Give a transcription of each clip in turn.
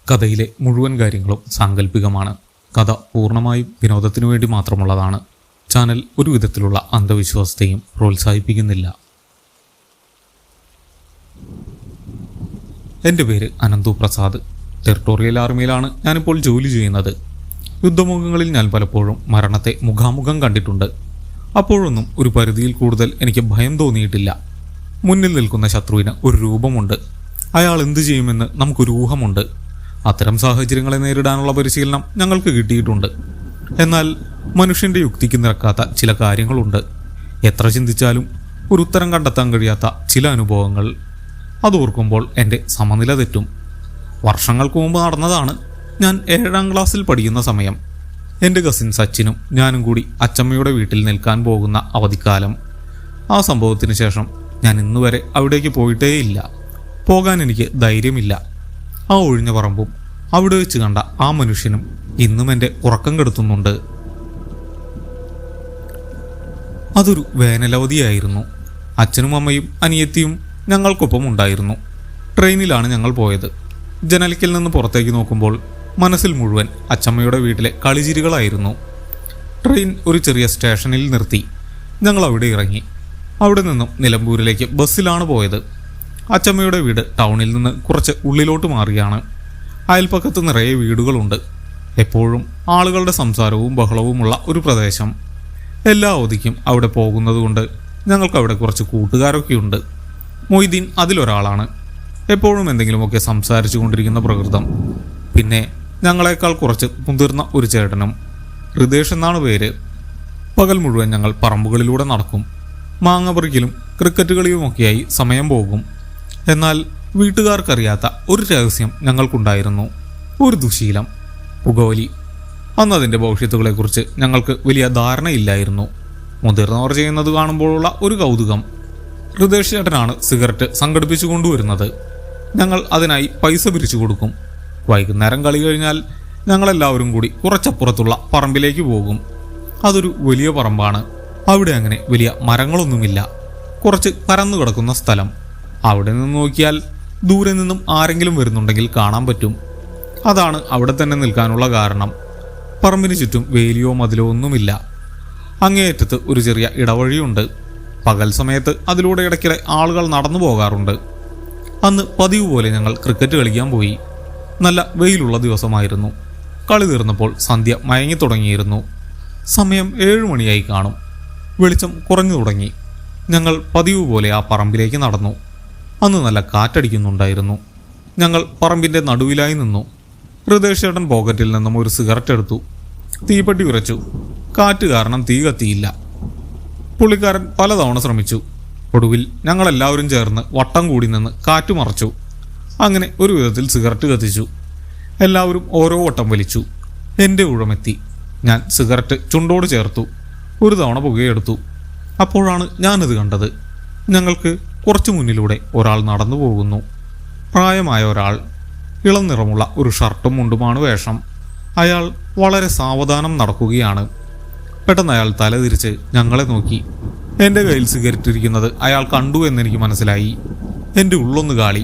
കഥയിലെ മുഴുവൻ കാര്യങ്ങളും സാങ്കല്പികമാണ്. കഥ പൂർണ്ണമായും വിനോദത്തിനു വേണ്ടി മാത്രമുള്ളതാണ്. ചാനൽ ഒരു വിധത്തിലുള്ള അന്ധവിശ്വാസത്തെയും പ്രോത്സാഹിപ്പിക്കുന്നില്ല. എൻ്റെ പേര് അനന്തു പ്രസാദ്. ടെറിട്ടോറിയൽ ആർമിയിലാണ് ഞാനിപ്പോൾ ജോലി ചെയ്യുന്നത്. യുദ്ധമുഖങ്ങളിൽ ഞാൻ പലപ്പോഴും മരണത്തെ മുഖാമുഖം കണ്ടിട്ടുണ്ട്. അപ്പോഴൊന്നും ഒരു പരിധിയിൽ കൂടുതൽ എനിക്ക് ഭയം തോന്നിയിട്ടില്ല. മുന്നിൽ നിൽക്കുന്ന ശത്രുവിന് ഒരു രൂപമുണ്ട്. അയാൾ എന്തു ചെയ്യുമെന്ന് നമുക്കൊരു ഊഹമുണ്ട്. അത്തരം സാഹചര്യങ്ങളെ നേരിടാനുള്ള പരിശീലനം ഞങ്ങൾക്ക് കിട്ടിയിട്ടുണ്ട്. എന്നാൽ മനുഷ്യൻ്റെ യുക്തിക്ക് നിരക്കാത്ത ചില കാര്യങ്ങളുണ്ട്. എത്ര ചിന്തിച്ചാലും ഒരു ഉത്തരം കണ്ടെത്താൻ കഴിയാത്ത ചില അനുഭവങ്ങൾ. അതോർക്കുമ്പോൾ എൻ്റെ സമനില തെറ്റും. വർഷങ്ങൾക്ക് മുമ്പ് നടന്നതാണ്. ഞാൻ 7ാം ക്ലാസ്സിൽ പഠിക്കുന്ന സമയം. എൻ്റെ കസിൻ സച്ചിനും ഞാനും കൂടി അച്ചമ്മയുടെ വീട്ടിൽ നിൽക്കാൻ പോകുന്ന അവധിക്കാലം. ആ സംഭവത്തിന് ശേഷം ഞാൻ ഇന്നുവരെ അവിടേക്ക് പോയിട്ടേയില്ല. പോകാൻ എനിക്ക് ധൈര്യമില്ല. ആ ഒഴിഞ്ഞ പറമ്പും അവിടെ വെച്ച് കണ്ട ആ മനുഷ്യനും ഇന്നും എൻ്റെ ഉറക്കം കെടുത്തുന്നുണ്ട്. അതൊരു വേനലവധിയായിരുന്നു. അച്ഛനും അമ്മയും അനിയത്തിയും ഞങ്ങൾക്കൊപ്പം ഉണ്ടായിരുന്നു. ട്രെയിനിലാണ് ഞങ്ങൾ പോയത്. ജനലിക്കൽ നിന്ന് പുറത്തേക്ക് നോക്കുമ്പോൾ മനസ്സിൽ മുഴുവൻ അച്ചമ്മയുടെ വീട്ടിലെ കളിചിരികളായിരുന്നു. ട്രെയിൻ ഒരു ചെറിയ സ്റ്റേഷനിൽ നിർത്തി. ഞങ്ങൾ അവിടെ ഇറങ്ങി. അവിടെ നിന്നും നിലമ്പൂരിലേക്ക് ബസ്സിലാണ് പോയത്. അച്ചമ്മയുടെ വീട് ടൗണിൽ നിന്ന് കുറച്ച് ഉള്ളിലോട്ട് മാറിയാണ്. അയൽപ്പക്കത്ത് നിറയെ വീടുകളുണ്ട്. എപ്പോഴും ആളുകളുടെ സംസാരവും ബഹളവുമുള്ള ഒരു പ്രദേശം. എല്ലാ അവധിക്കും അവിടെ പോകുന്നതുകൊണ്ട് ഞങ്ങൾക്ക് അവിടെ കുറച്ച് കൂട്ടുകാരൊക്കെയുണ്ട്. മൊയ്തീൻ അതിലൊരാളാണ്. എപ്പോഴും എന്തെങ്കിലുമൊക്കെ സംസാരിച്ചു കൊണ്ടിരിക്കുന്ന പ്രകൃതം. പിന്നെ ഞങ്ങളെക്കാൾ കുറച്ച് മുതിർന്ന ഒരു ചേട്ടനും. ഹൃദേശ് എന്നാണ് പേര്. പകൽ മുഴുവൻ ഞങ്ങൾ പറമ്പുകളിലൂടെ നടക്കും. മാങ്ങ പറിക്കലും ക്രിക്കറ്റ് കളിയുമൊക്കെയായി സമയം പോകും. എന്നാൽ വീട്ടുകാർക്കറിയാത്ത ഒരു രഹസ്യം ഞങ്ങൾക്കുണ്ടായിരുന്നു. ഒരു ദുശീലം: പുകവലി. അന്നതിൻ്റെ ഭവിഷ്യത്തുകളെക്കുറിച്ച് ഞങ്ങൾക്ക് വലിയ ധാരണയില്ലായിരുന്നു. മുതിർന്നവർ ചെയ്യുന്നത് കാണുമ്പോഴുള്ള ഒരു കൗതുകം. ഹൃദേശ് ചേട്ടനാണ് സിഗരറ്റ് സംഘടിപ്പിച്ചു കൊണ്ടുവരുന്നത്. ഞങ്ങൾ അതിനായി പൈസ പിരിച്ചു കൊടുക്കും. വൈകുന്നേരം കളി കഴിഞ്ഞാൽ ഞങ്ങളെല്ലാവരും കൂടി കുറച്ചപ്പുറത്തുള്ള പറമ്പിലേക്ക് പോകും. അതൊരു വലിയ പറമ്പാണ്. അവിടെ അങ്ങനെ വലിയ മരങ്ങളൊന്നുമില്ല. കുറച്ച് പരന്നു കിടക്കുന്ന സ്ഥലം. അവിടെ നിന്ന് നോക്കിയാൽ ദൂരെ നിന്നും ആരെങ്കിലും വരുന്നുണ്ടെങ്കിൽ കാണാൻ പറ്റും. അതാണ് അവിടെ തന്നെ നിൽക്കാനുള്ള കാരണം. പറമ്പിന് ചുറ്റും വേലിയോ മതിലോ ഒന്നുമില്ല. അങ്ങേയറ്റത്ത് ഒരു ചെറിയ ഇടവഴിയുണ്ട്. പകൽ സമയത്ത് അതിലൂടെ ഇടയ്ക്കിടെ ആളുകൾ നടന്നു പോകാറുണ്ട്. അന്ന് പതിവ് പോലെ ഞങ്ങൾ ക്രിക്കറ്റ് കളിക്കാൻ പോയി. നല്ല വെയിലുള്ള ദിവസമായിരുന്നു. കളി തീർന്നപ്പോൾ സന്ധ്യ മയങ്ങി തുടങ്ങിയിരുന്നു. സമയം 7 മണിയായി കാണും. വെളിച്ചം കുറഞ്ഞു തുടങ്ങി. ഞങ്ങൾ പതിവ് പോലെ ആ പറമ്പിലേക്ക് നടന്നു. അന്ന് നല്ല കാറ്റടിക്കുന്നുണ്ടായിരുന്നു. ഞങ്ങൾ പറമ്പിൻ്റെ നടുവിലായി നിന്നു. ഹൃദേശ് ചേട്ടൻ പോക്കറ്റിൽ നിന്നും ഒരു സിഗരറ്റ് എടുത്തു. തീപ്പെട്ടി ഉരച്ചു. കാറ്റ് കാരണം തീ കത്തിയില്ല. പുള്ളിക്കാരൻ പലതവണ ശ്രമിച്ചു. ഒടുവിൽ ഞങ്ങളെല്ലാവരും ചേർന്ന് വട്ടം കൂടി നിന്ന് കാറ്റ് മറച്ചു. അങ്ങനെ ഒരു വിധത്തിൽ സിഗരറ്റ് കത്തിച്ചു. എല്ലാവരും ഓരോ വട്ടം വലിച്ചു. എൻ്റെ ഊഴമെത്തി. ഞാൻ സിഗരറ്റ് ചുണ്ടോട് ചേർത്തു. ഒരു തവണ പുകയെടുത്തു. അപ്പോഴാണ് ഞാനത് കണ്ടത്. ഞങ്ങൾക്ക് കുറച്ചു മുന്നിലൂടെ ഒരാൾ നടന്നു പോകുന്നു. പ്രായമായ ഒരാൾ. ഇളം നിറമുള്ള ഒരു ഷർട്ടും മുണ്ടുമാണ് വേഷം. അയാൾ വളരെ സാവധാനം നടക്കുകയാണ്. പെട്ടെന്ന് അയാൾ തലതിരിച്ച് ഞങ്ങളെ നോക്കി. എൻ്റെ കയ്യിൽ സിഗരറ്റ് ഇരിക്കുന്നത് അയാൾ കണ്ടു എന്നെനിക്ക് മനസ്സിലായി. എൻ്റെ ഉള്ളൊന്ന് കാളി.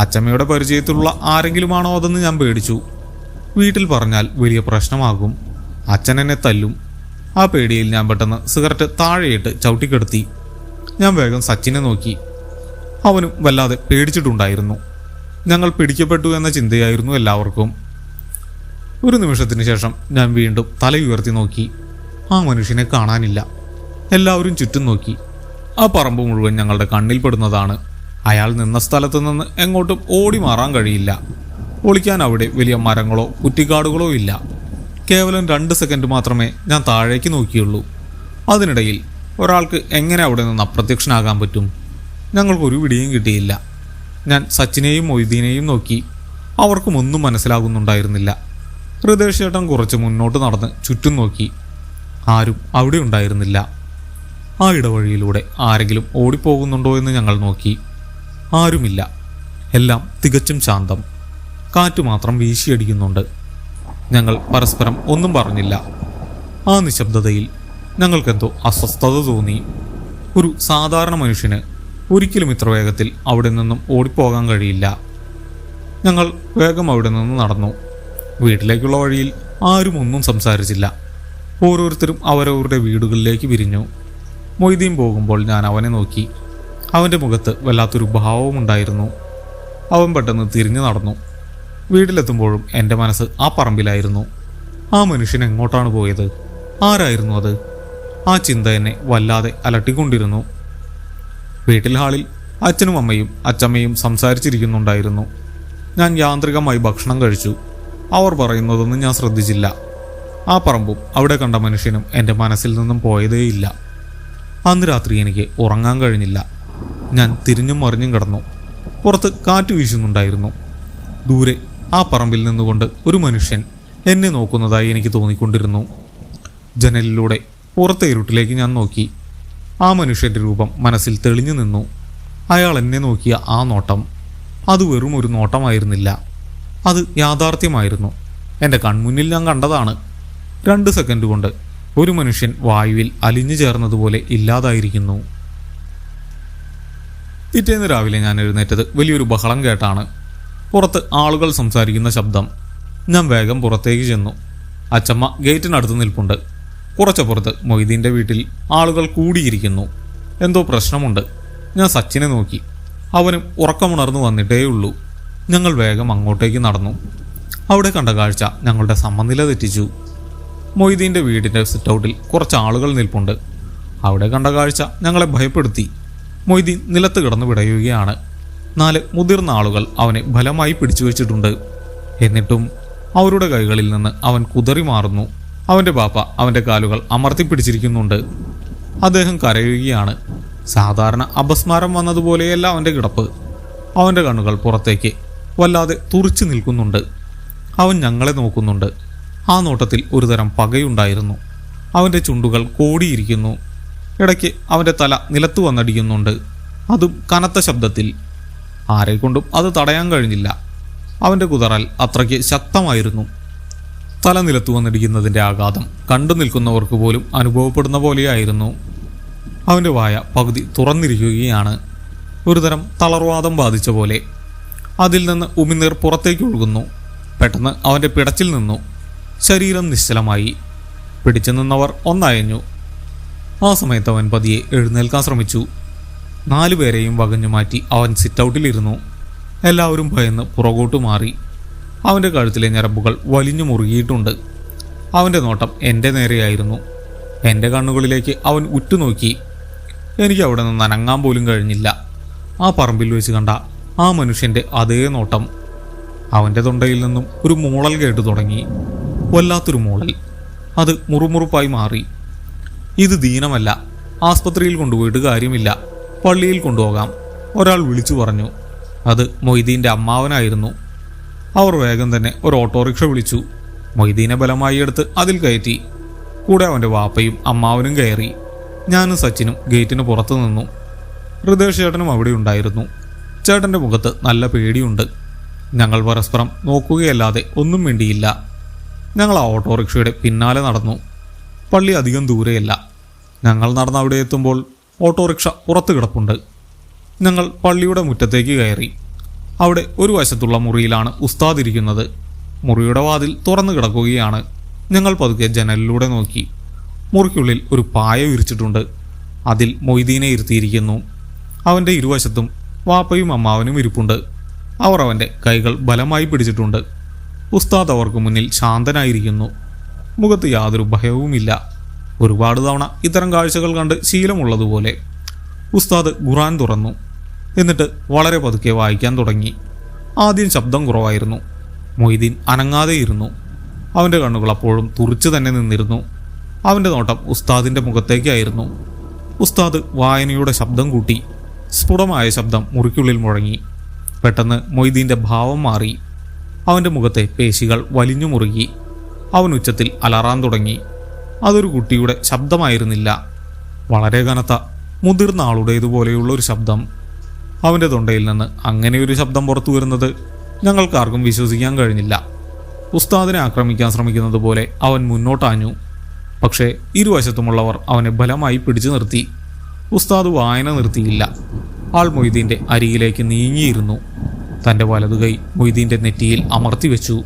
അച്ചമ്മയുടെ പരിചയത്തിലുള്ള ആരെങ്കിലുമാണോ അതെന്ന് ഞാൻ പേടിച്ചു. വീട്ടിൽ പറഞ്ഞാൽ വലിയ പ്രശ്നമാകും. അച്ഛൻ എന്നെ തല്ലും. ആ പേടിയിൽ ഞാൻ പെട്ടെന്ന് സിഗരറ്റ് താഴെയിട്ട് ചവിട്ടിക്കെടുത്തി. ഞാൻ വേഗം സച്ചിനെ നോക്കി. അവനും വല്ലാതെ പേടിച്ചിട്ടുണ്ടായിരുന്നു. ഞങ്ങൾ പിടിക്കപ്പെട്ടു എന്ന ചിന്തയായിരുന്നു എല്ലാവർക്കും. ഒരു നിമിഷത്തിന് ശേഷം ഞാൻ വീണ്ടും തലയുയർത്തി നോക്കി. ആ മനുഷ്യനെ കാണാനില്ല. എല്ലാവരും ചുറ്റും നോക്കി. ആ പറമ്പ് മുഴുവൻ ഞങ്ങളുടെ കണ്ണിൽപ്പെടുന്നതാണ്. അയാൾ നിന്ന സ്ഥലത്ത് നിന്ന് എങ്ങോട്ടും ഓടി മാറാൻ കഴിയില്ല. ഒളിക്കാൻ അവിടെ വലിയ മരങ്ങളോ കുറ്റിക്കാടുകളോ ഇല്ല. കേവലം 2 സെക്കൻഡ് മാത്രമേ ഞാൻ താഴേക്ക് നോക്കിയുള്ളൂ. അതിനിടയിൽ ഒരാൾക്ക് എങ്ങനെ അവിടെ നിന്ന് അപ്രത്യക്ഷനാകാൻ പറ്റും? ഞങ്ങൾക്കൊരു പിടിയും കിട്ടിയില്ല. ഞാൻ സച്ചിനെയും മൊയ്തീനെയും നോക്കി. അവർക്കും ഒന്നും മനസ്സിലാകുന്നുണ്ടായിരുന്നില്ല. ഹൃദേശ് ചേട്ടൻ കുറച്ച് മുന്നോട്ട് നടന്ന് ചുറ്റും നോക്കി. ആരും അവിടെ ഉണ്ടായിരുന്നില്ല. ആ ഇടവഴിയിലൂടെ ആരെങ്കിലും ഓടിപ്പോകുന്നുണ്ടോ എന്ന് ഞങ്ങൾ നോക്കി. ആരുമില്ല. എല്ലാം തികച്ചും ശാന്തം. കാറ്റ് മാത്രം വീശിയടിക്കുന്നുണ്ട്. ഞങ്ങൾ പരസ്പരം ഒന്നും പറഞ്ഞില്ല. ആ നിശബ്ദതയിൽ ഞങ്ങൾക്കെന്തോ അസ്വസ്ഥത തോന്നി. ഒരു സാധാരണ മനുഷ്യന് ഒരിക്കലും ഇത്ര വേഗത്തിൽ അവിടെ നിന്നും ഓടിപ്പോകാൻ കഴിയില്ല. ഞങ്ങൾ വേഗം അവിടെ നിന്ന് നടന്നു. വീട്ടിലേക്കുള്ള വഴിയിൽ ആരും ഒന്നും സംസാരിച്ചില്ല. ഓരോരുത്തരും അവരവരുടെ വീടുകളിലേക്ക് പിരിഞ്ഞു. മൊയ്തീൻ പോകുമ്പോൾ ഞാൻ അവനെ നോക്കി. അവൻ്റെ മുഖത്ത് വല്ലാത്തൊരു ഭാവമുണ്ടായിരുന്നു. അവൻ പെട്ടെന്ന് തിരിഞ്ഞു നടന്നു. വീട്ടിലെത്തുമ്പോഴും എൻ്റെ മനസ്സ് ആ പറമ്പിലായിരുന്നു. ആ മനുഷ്യൻ എങ്ങോട്ടാണ് പോയത്? ആരായിരുന്നു അത്? ആ ചിന്ത എന്നെ വല്ലാതെ അലട്ടിക്കൊണ്ടിരുന്നു. വീട്ടിൽ ഹാളിൽ അച്ഛനും അമ്മയും അച്ചമ്മയും സംസാരിച്ചിരിക്കുന്നുണ്ടായിരുന്നു. ഞാൻ യാന്ത്രികമായി ഭക്ഷണം കഴിച്ചു. അവർ പറയുന്നതൊന്നും ഞാൻ ശ്രദ്ധിച്ചില്ല. ആ പറമ്പും അവിടെ കണ്ട മനുഷ്യനും എൻ്റെ മനസ്സിൽ നിന്നും പോയതേയില്ല. അന്ന് രാത്രി എനിക്ക് ഉറങ്ങാൻ കഴിഞ്ഞില്ല. ഞാൻ തിരിഞ്ഞും മറിഞ്ഞും കിടന്നു. പുറത്ത് കാറ്റ് വീശുന്നുണ്ടായിരുന്നു. ദൂരെ ആ പറമ്പിൽ നിന്നുകൊണ്ട് ഒരു മനുഷ്യൻ എന്നെ നോക്കുന്നതായി എനിക്ക് തോന്നിക്കൊണ്ടിരുന്നു. ജനലിലൂടെ പുറത്തെ ഇരുട്ടിലേക്ക് ഞാൻ നോക്കി. ആ മനുഷ്യൻ്റെ രൂപം മനസ്സിൽ തെളിഞ്ഞു നിന്നു. അയാൾ എന്നെ നോക്കിയ ആ നോട്ടം, അത് വെറും ഒരു നോട്ടമായിരുന്നില്ല, അത് യാഥാർത്ഥ്യമായിരുന്നു. എൻ്റെ കൺമുന്നിൽ ഞാൻ കണ്ടതാണ്. 2 സെക്കൻഡ് കൊണ്ട് ഒരു മനുഷ്യൻ വായുവിൽ അലിഞ്ഞു ചേർന്നതുപോലെ ഇല്ലാതായിരിക്കുന്നു. പിറ്റേന്ന് രാവിലെ ഞാൻ എഴുന്നേറ്റത് വലിയൊരു ബഹളം കേട്ടാണ്. പുറത്ത് ആളുകൾ സംസാരിക്കുന്ന ശബ്ദം. ഞാൻ വേഗം പുറത്തേക്ക് ചെന്നു. അച്ചമ്മ ഗേറ്റിനടുത്ത് നിൽപ്പുണ്ട്. കുറച്ചപ്പുറത്ത് മൊയ്തീൻ്റെ വീട്ടിൽ ആളുകൾ കൂടിയിരിക്കുന്നു. എന്തോ പ്രശ്നമുണ്ട്. ഞാൻ സച്ചിനെ നോക്കി. അവനും ഉറക്കമുണർന്നു വന്നിട്ടേയുള്ളൂ. ഞങ്ങൾ വേഗം അങ്ങോട്ടേക്ക് നടന്നു. അവിടെ കണ്ട കാഴ്ച ഞങ്ങളുടെ സമനില തെറ്റിച്ചു. മൊയ്തീൻ്റെ വീടിൻ്റെ സിറ്റൗട്ടിൽ കുറച്ച് ആളുകൾ നിൽപ്പുണ്ട്. അവിടെ കണ്ട കാഴ്ച ഞങ്ങളെ ഭയപ്പെടുത്തി. മൊയ്തീൻ നിലത്ത് കിടന്നു പിടയുകയാണ്. 4 മുതിർന്ന ആളുകൾ അവനെ ബലമായി പിടിച്ചു വെച്ചിട്ടുണ്ട്. എന്നിട്ടും അവരുടെ കൈകളിൽ നിന്ന് അവൻ കുതറി മാറുന്നു. അവൻ്റെ പാപ്പ അവൻ്റെ കാലുകൾ അമർത്തിപ്പിടിച്ചിരിക്കുന്നുണ്ട്. അദ്ദേഹം കരയുകയാണ്. സാധാരണ അപസ്മാരം വന്നതുപോലെയല്ല അവൻ്റെ കിടപ്പ്. അവൻ്റെ കണ്ണുകൾ പുറത്തേക്ക് വല്ലാതെ തുറിച്ചു നിൽക്കുന്നുണ്ട്. അവൻ ഞങ്ങളെ നോക്കുന്നുണ്ട്. ആ നോട്ടത്തിൽ ഒരുതരം പകയുണ്ടായിരുന്നു. അവൻ്റെ ചുണ്ടുകൾ കോടിയിരിക്കുന്നു. ഇടയ്ക്ക് അവൻ്റെ തല നിലത്ത് വന്നടിക്കുന്നുണ്ട്, അതും കനത്ത ശബ്ദത്തിൽ. ആരെക്കൊണ്ടും അത് തടയാൻ കഴിഞ്ഞില്ല. അവൻ്റെ കുതറൽ അത്രയ്ക്ക് ശക്തമായിരുന്നു. തല നിലത്തു വന്നിടിക്കുന്നതിൻ്റെ ആഘാതം കണ്ടു നിൽക്കുന്നവർക്ക് പോലും അനുഭവപ്പെടുന്ന പോലെയായിരുന്നു. അവൻ്റെ വായ പകുതി തുറന്നിരിക്കുകയാണ്. ഒരുതരം തളർവാദം ബാധിച്ച പോലെ. അതിൽ നിന്ന് ഉമിനീർ പുറത്തേക്ക് ഒഴുകുന്നു. പെട്ടെന്ന് അവൻ്റെ പിടച്ചിൽ നിന്നു. ശരീരം നിശ്ചലമായി. പിടിച്ചു നിന്നവർ ഒന്നയഞ്ഞു. ആ സമയത്ത് അവൻ പതിയെ എഴുന്നേൽക്കാൻ ശ്രമിച്ചു. 4 പേരെയും വകഞ്ഞു മാറ്റി അവൻ സിറ്റൗട്ടിലിരുന്നു. എല്ലാവരും ഭയന്ന് പുറകോട്ട് മാറി. അവൻ്റെ കഴുത്തിലെ ഞരമ്പുകൾ വലിഞ്ഞു മുറുകിയിട്ടുണ്ട്. അവൻ്റെ നോട്ടം എൻ്റെ നേരെയായിരുന്നു. എൻ്റെ കണ്ണുകളിലേക്ക് അവൻ ഉറ്റുനോക്കി. എനിക്ക് അവിടെ നിന്ന് അനങ്ങാൻ പോലും കഴിഞ്ഞില്ല. ആ പറമ്പിൽ വെച്ച് കണ്ട ആ മനുഷ്യൻ്റെ അതേ നോട്ടം. അവൻ്റെ തൊണ്ടയിൽ നിന്നും ഒരു മൂളൽ കേട്ടു തുടങ്ങി. വല്ലാത്തൊരു മൂളൽ. അത് മുറുമുറുപ്പായി മാറി. ഇത് ദീനമല്ല. ആസ്പത്രിയിൽ കൊണ്ടുപോയിട്ട് കാര്യമില്ല. പള്ളിയിൽ കൊണ്ടുപോകാം, ഒരാൾ വിളിച്ചു പറഞ്ഞു. അത് മൊയ്തീൻ്റെ അമ്മാവനായിരുന്നു. അവർ വേഗം തന്നെ ഒരു ഓട്ടോറിക്ഷ വിളിച്ചു. മൊയ്തീനെ ബലമായി എടുത്ത് അതിൽ കയറ്റി. കൂടെ അവൻ്റെ വാപ്പയും അമ്മാവനും കയറി. ഞാനും സച്ചിനും ഗേറ്റിന് പുറത്തു നിന്നു. ഹൃദയ ചേട്ടനും അവിടെ ഉണ്ടായിരുന്നു. ചേട്ടൻ്റെ മുഖത്ത് നല്ല പേടിയുണ്ട്. ഞങ്ങൾ പരസ്പരം നോക്കുകയല്ലാതെ ഒന്നും വേണ്ടിയില്ല. ഞങ്ങൾ ആ ഓട്ടോറിക്ഷയുടെ പിന്നാലെ നടന്നു. പള്ളി അധികം ദൂരെയല്ല. ഞങ്ങൾ നടന്ന് അവിടെ എത്തുമ്പോൾ ഓട്ടോറിക്ഷ പുറത്ത് കിടപ്പുണ്ട്. ഞങ്ങൾ പള്ളിയുടെ മുറ്റത്തേക്ക് കയറി. അവിടെ ഒരു വശത്തുള്ള മുറിയിലാണ് ഉസ്താദ് ഇരിക്കുന്നത്. മുറിയുടെ വാതിൽ തുറന്നു കിടക്കുകയാണ്. ഞങ്ങൾ പതുക്കെ ജനലിലൂടെ നോക്കി. മുറിക്കുള്ളിൽ ഒരു പായ വിരിച്ചിട്ടുണ്ട്. അതിൽ മൊയ്തീനെ ഇരുത്തിയിരിക്കുന്നു. അവൻ്റെ ഇരുവശത്തും വാപ്പയും അമ്മാവനും ഇരിപ്പുണ്ട്. അവർ അവൻ്റെ കൈകൾ ബലമായി പിടിച്ചിട്ടുണ്ട്. ഉസ്താദ് അവർക്ക് മുന്നിൽ ശാന്തനായിരിക്കുന്നു. മുഖത്ത് യാതൊരു ഭയവുമില്ല. ഒരുപാട് തവണ ഇത്തരം കാഴ്ചകൾ കണ്ട് ശീലമുള്ളതുപോലെ. ഉസ്താദ് ഖുർആൻ തുറന്നു. എന്നിട്ട് വളരെ പതുക്കെ വായിക്കാൻ തുടങ്ങി. ആദ്യം ശബ്ദം കുറവായിരുന്നു. മൊയ്തീൻ അനങ്ങാതെയിരുന്നു. അവൻ്റെ കണ്ണുകൾ അപ്പോഴും തുറിച്ചു തന്നെ നിന്നിരുന്നു. അവൻ്റെ നോട്ടം ഉസ്താദിൻ്റെ മുഖത്തേക്കായിരുന്നു. ഉസ്താദ് വായനയുടെ ശബ്ദം കൂട്ടി. സ്ഫുടമായ ശബ്ദം മുറിക്കുള്ളിൽ മുഴങ്ങി. പെട്ടെന്ന് മൊയ്തീൻ്റെ ഭാവം മാറി. അവൻ്റെ മുഖത്തെ പേശികൾ വലിഞ്ഞു മുറുകി. അവൻ ഉച്ചത്തിൽ അലറാൻ തുടങ്ങി. അതൊരു കുട്ടിയുടെ ശബ്ദമായിരുന്നില്ല. വളരെ കനത്ത മുതിർന്ന ആളുടേതുപോലെയുള്ള ഒരു ശബ്ദം. അവൻ്റെ തൊണ്ടയിൽ നിന്ന് അങ്ങനെയൊരു ശബ്ദം പുറത്തു വരുന്നത് ഞങ്ങൾക്കാർക്കും വിശ്വസിക്കാൻ കഴിഞ്ഞില്ല. ഉസ്താദിനെ ആക്രമിക്കാൻ ശ്രമിക്കുന്നത് പോലെ അവൻ മുന്നോട്ടാഞ്ഞു. പക്ഷേ ഇരുവശത്തുമുള്ളവർ അവനെ ബലമായി പിടിച്ചു നിർത്തി. ഉസ്താദ് വായന നിർത്തിയില്ല. ആൾ മൊയ്തീൻ്റെ അരികിലേക്ക് നീങ്ങിയിരുന്നു. തൻ്റെ വലതുകൈ മൊയ്തീൻ്റെ നെറ്റിയിൽ അമർത്തി വെച്ചു.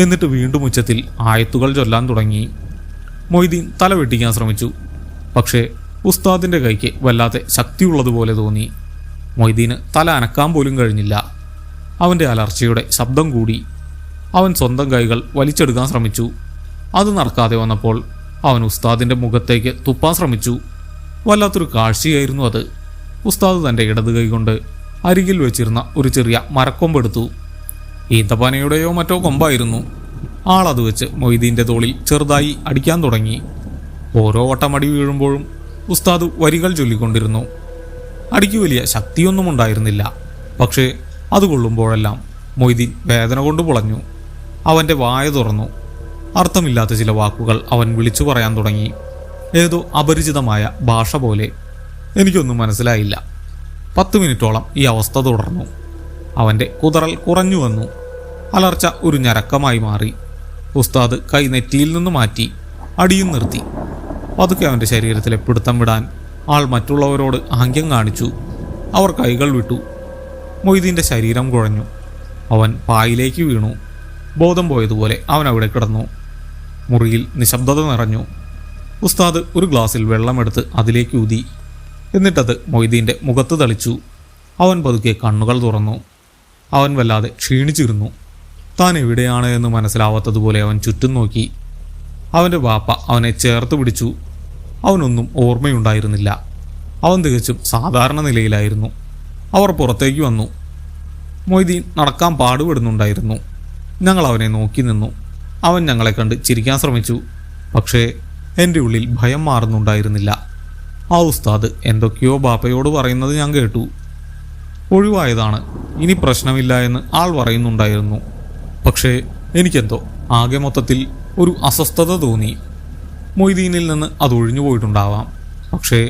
എന്നിട്ട് വീണ്ടും ഉച്ചത്തിൽ ആയത്തുകൾ ചൊല്ലാൻ തുടങ്ങി. മൊയ്തീൻ തല വെട്ടിക്കാൻ ശ്രമിച്ചു. പക്ഷേ ഉസ്താദിൻ്റെ കൈക്ക് വല്ലാതെ ശക്തിയുള്ളതുപോലെ തോന്നി. മൊയ്തീന് തല അനക്കാൻ പോലും കഴിഞ്ഞില്ല. അവൻ്റെ അലർച്ചയുടെ ശബ്ദം കൂടി. അവൻ സ്വന്തം കൈകൾ വലിച്ചെടുക്കാൻ ശ്രമിച്ചു. അത് നടക്കാതെ വന്നപ്പോൾ അവൻ ഉസ്താദിൻ്റെ മുഖത്തേക്ക് തുപ്പാൻ ശ്രമിച്ചു. വല്ലാത്തൊരു കാഴ്ചയായിരുന്നു അത്. ഉസ്താദ് തൻ്റെ ഇടത് കൈ കൊണ്ട് അരികിൽ വെച്ചിരുന്ന ഒരു ചെറിയ മരക്കൊമ്പെടുത്തു. ഈന്തപ്പനയുടെയോ മറ്റോ കൊമ്പായിരുന്നു. ആളത് വെച്ച് മൊയ്തീൻ്റെ തോളിൽ ചെറുതായി അടിക്കാൻ തുടങ്ങി. ഓരോ വട്ടം അടി വീഴുമ്പോഴും ഉസ്താദ് വരികൾ ചൊല്ലിക്കൊണ്ടിരുന്നു. അടിക്ക് വലിയ ശക്തിയൊന്നും ഉണ്ടായിരുന്നില്ല. പക്ഷേ അത് കൊള്ളുമ്പോഴെല്ലാം മൊയ്തീൻ വേദന കൊണ്ട് പുളഞ്ഞു. അവൻ്റെ വായ തുറന്നു. അർത്ഥമില്ലാത്ത ചില വാക്കുകൾ അവൻ വിളിച്ചു പറയാൻ തുടങ്ങി. ഏതോ അപരിചിതമായ ഭാഷ പോലെ. എനിക്കൊന്നും മനസ്സിലായില്ല. 10 മിനിറ്റോളം ഈ അവസ്ഥ തുടർന്നു. അവൻ്റെ കുതറൽ കുറഞ്ഞു വന്നു. അലർച്ച ഒരു ഞരക്കമായി മാറി. ഉസ്താദ് കൈ നെറ്റിയിൽ നിന്ന് മാറ്റി അടിയും നിർത്തി. പതുക്കെ അവൻ്റെ ശരീരത്തിലെ പിടുത്തം വിടാൻ ആൾ മറ്റുള്ളവരോട് ആംഗ്യം കാണിച്ചു. അവർ കൈകൾ വിട്ടു. മൊയ്തീൻ്റെ ശരീരം കുഴഞ്ഞു. അവൻ പായിലേക്ക് വീണു. ബോധം പോയതുപോലെ അവൻ അവിടെ കിടന്നു. മുറിയിൽ നിശബ്ദത നിറഞ്ഞു. ഉസ്താദ് ഒരു ഗ്ലാസ്സിൽ വെള്ളമെടുത്ത് അതിലേക്ക് ഊതി. എന്നിട്ടത് മൊയ്തീൻ്റെ മുഖത്ത് തളിച്ചു. അവൻ പതുക്കെ കണ്ണുകൾ തുറന്നു. അവൻ വല്ലാതെ ക്ഷീണിച്ചിരുന്നു. താൻ എവിടെയാണ് എന്ന് മനസ്സിലാവാത്തതുപോലെ അവൻ ചുറ്റും നോക്കി. അവൻ്റെ വാപ്പ അവനെ ചേർത്ത് പിടിച്ചു. അവനൊന്നും ഓർമ്മയുണ്ടായിരുന്നില്ല. അവൻ തികച്ചും സാധാരണ നിലയിലായിരുന്നു. അവർ പുറത്തേക്ക് വന്നു. മൊയ്തീൻ നടക്കാൻ പാടുപെടുന്നുണ്ടായിരുന്നു. ഞങ്ങൾ അവനെ നോക്കി നിന്നു. അവൻ ഞങ്ങളെ കണ്ട് ചിരിക്കാൻ ശ്രമിച്ചു. പക്ഷേ എൻ്റെ ഉള്ളിൽ ഭയം മാറുന്നുണ്ടായിരുന്നില്ല. ആ ഉസ്താദ് എന്തൊക്കെയോ ബാപ്പയോട് പറയുന്നത് ഞാൻ കേട്ടു. ഒഴിവായതാണ്, ഇനി പ്രശ്നമില്ല എന്ന് ആൾ പറയുന്നുണ്ടായിരുന്നു. പക്ഷേ എനിക്കെന്തോ ആകെ മൊത്തത്തിൽ ഒരു അസ്വസ്ഥത തോന്നി. മൊയ്തീനിൽ നിന്ന് അത് ഒഴിഞ്ഞു പോയിട്ടുണ്ടാവാം. പക്ഷേ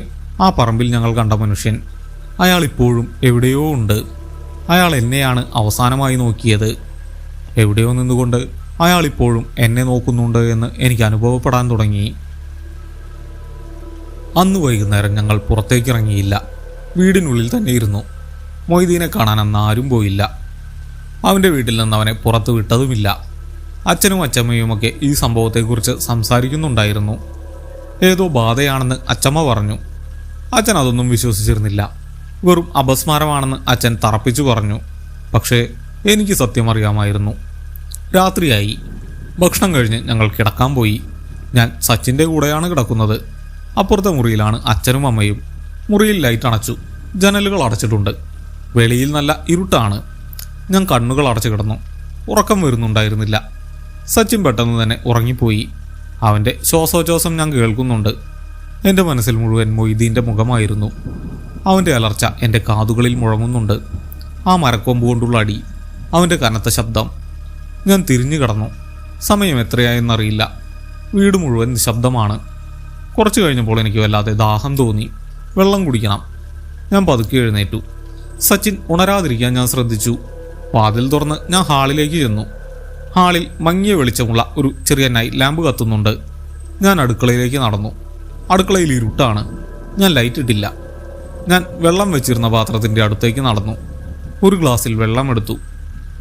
ആ പറമ്പിൽ ഞങ്ങൾ കണ്ട മനുഷ്യൻ, അയാൾ ഇപ്പോഴും എവിടെയോ ഉണ്ട്. അയാൾ എന്നെയാണ് അവസാനമായി നോക്കിയത്. എവിടെയോ നിന്നുകൊണ്ട് അയാൾ ഇപ്പോഴും എന്നെ നോക്കുന്നുണ്ട് എന്ന് എനിക്ക് അനുഭവപ്പെടാൻ തുടങ്ങി. അന്ന് വൈകുന്നേരം ഞങ്ങൾ പുറത്തേക്കിറങ്ങിയില്ല. വീടിനുള്ളിൽ തന്നെ ഇരുന്നു. മൊയ്തീനെ കാണാൻ അന്ന് ആരും പോയില്ല. അവൻ്റെ വീട്ടിൽ നിന്ന് അവനെ പുറത്ത് വിട്ടതുമില്ല. അച്ഛനും അച്ചമ്മയുമൊക്കെ ഈ സംഭവത്തെക്കുറിച്ച് സംസാരിക്കുന്നുണ്ടായിരുന്നു. ഏതോ ബാധയാണെന്ന് അച്ചമ്മ പറഞ്ഞു. അച്ഛൻ അതൊന്നും വിശ്വസിച്ചിരുന്നില്ല. വെറും അപസ്മാരമാണെന്ന് അച്ഛൻ തറപ്പിച്ചു പറഞ്ഞു. പക്ഷേ എനിക്ക് സത്യം അറിയാമായിരുന്നു. രാത്രിയായി. ഭക്ഷണം കഴിഞ്ഞ് ഞങ്ങൾ കിടക്കാൻ പോയി. ഞാൻ സച്ചിൻ്റെ കൂടെയാണ് കിടക്കുന്നത്. അപ്പുറത്തെ മുറിയിലാണ് അച്ഛനും അമ്മയും. മുറിയിൽ ലൈറ്റ് അണച്ചു. ജനലുകൾ അടച്ചിട്ടുണ്ട്. വെളിയിൽ നല്ല ഇരുട്ടാണ്. ഞാൻ കണ്ണുകൾ അടച്ചു കിടന്നു. ഉറക്കം വരുന്നുണ്ടായിരുന്നില്ല. സച്ചിൻ പെട്ടെന്ന് തന്നെ ഉറങ്ങിപ്പോയി. അവൻ്റെ ശ്വാസോച്ഛ്വാസം ഞാൻ കേൾക്കുന്നുണ്ട്. എൻ്റെ മനസ്സിൽ മുഴുവൻ മൊയ്തീൻ്റെ മുഖമായിരുന്നു. അവൻ്റെ അലർച്ച എൻ്റെ കാതുകളിൽ മുഴങ്ങുന്നുണ്ട്. ആ മരക്കൊമ്പ് കൊണ്ടുള്ള അടി, അവൻ്റെ കനത്ത ശബ്ദം. ഞാൻ തിരിഞ്ഞു കിടന്നു. സമയം എത്രയായെന്നറിയില്ല. വീട് മുഴുവൻ നിശബ്ദമാണ്. കുറച്ച് കഴിഞ്ഞപ്പോൾ എനിക്ക് വല്ലാതെ ദാഹം തോന്നി. വെള്ളം കുടിക്കണം. ഞാൻ പതുക്കെ എഴുന്നേറ്റു. സച്ചിൻ ഉണരാതിരിക്കാൻ ഞാൻ ശ്രദ്ധിച്ചു. വാതിൽ തുറന്ന് ഞാൻ ഹാളിലേക്ക് ചെന്നു. ഹാളിൽ മങ്ങിയ വെളിച്ചമുള്ള ഒരു ചെറിയ നൈറ്റ് ലാമ്പ് കത്തുന്നുണ്ട്. ഞാൻ അടുക്കളയിലേക്ക് നടന്നു. അടുക്കളയിൽ ഇരുട്ടാണ്. ഞാൻ ലൈറ്റ് ഇട്ടില്ല. ഞാൻ വെള്ളം വെച്ചിരുന്ന പാത്രത്തിൻ്റെ അടുത്തേക്ക് നടന്നു. ഒരു ഗ്ലാസ്സിൽ വെള്ളം എടുത്തു.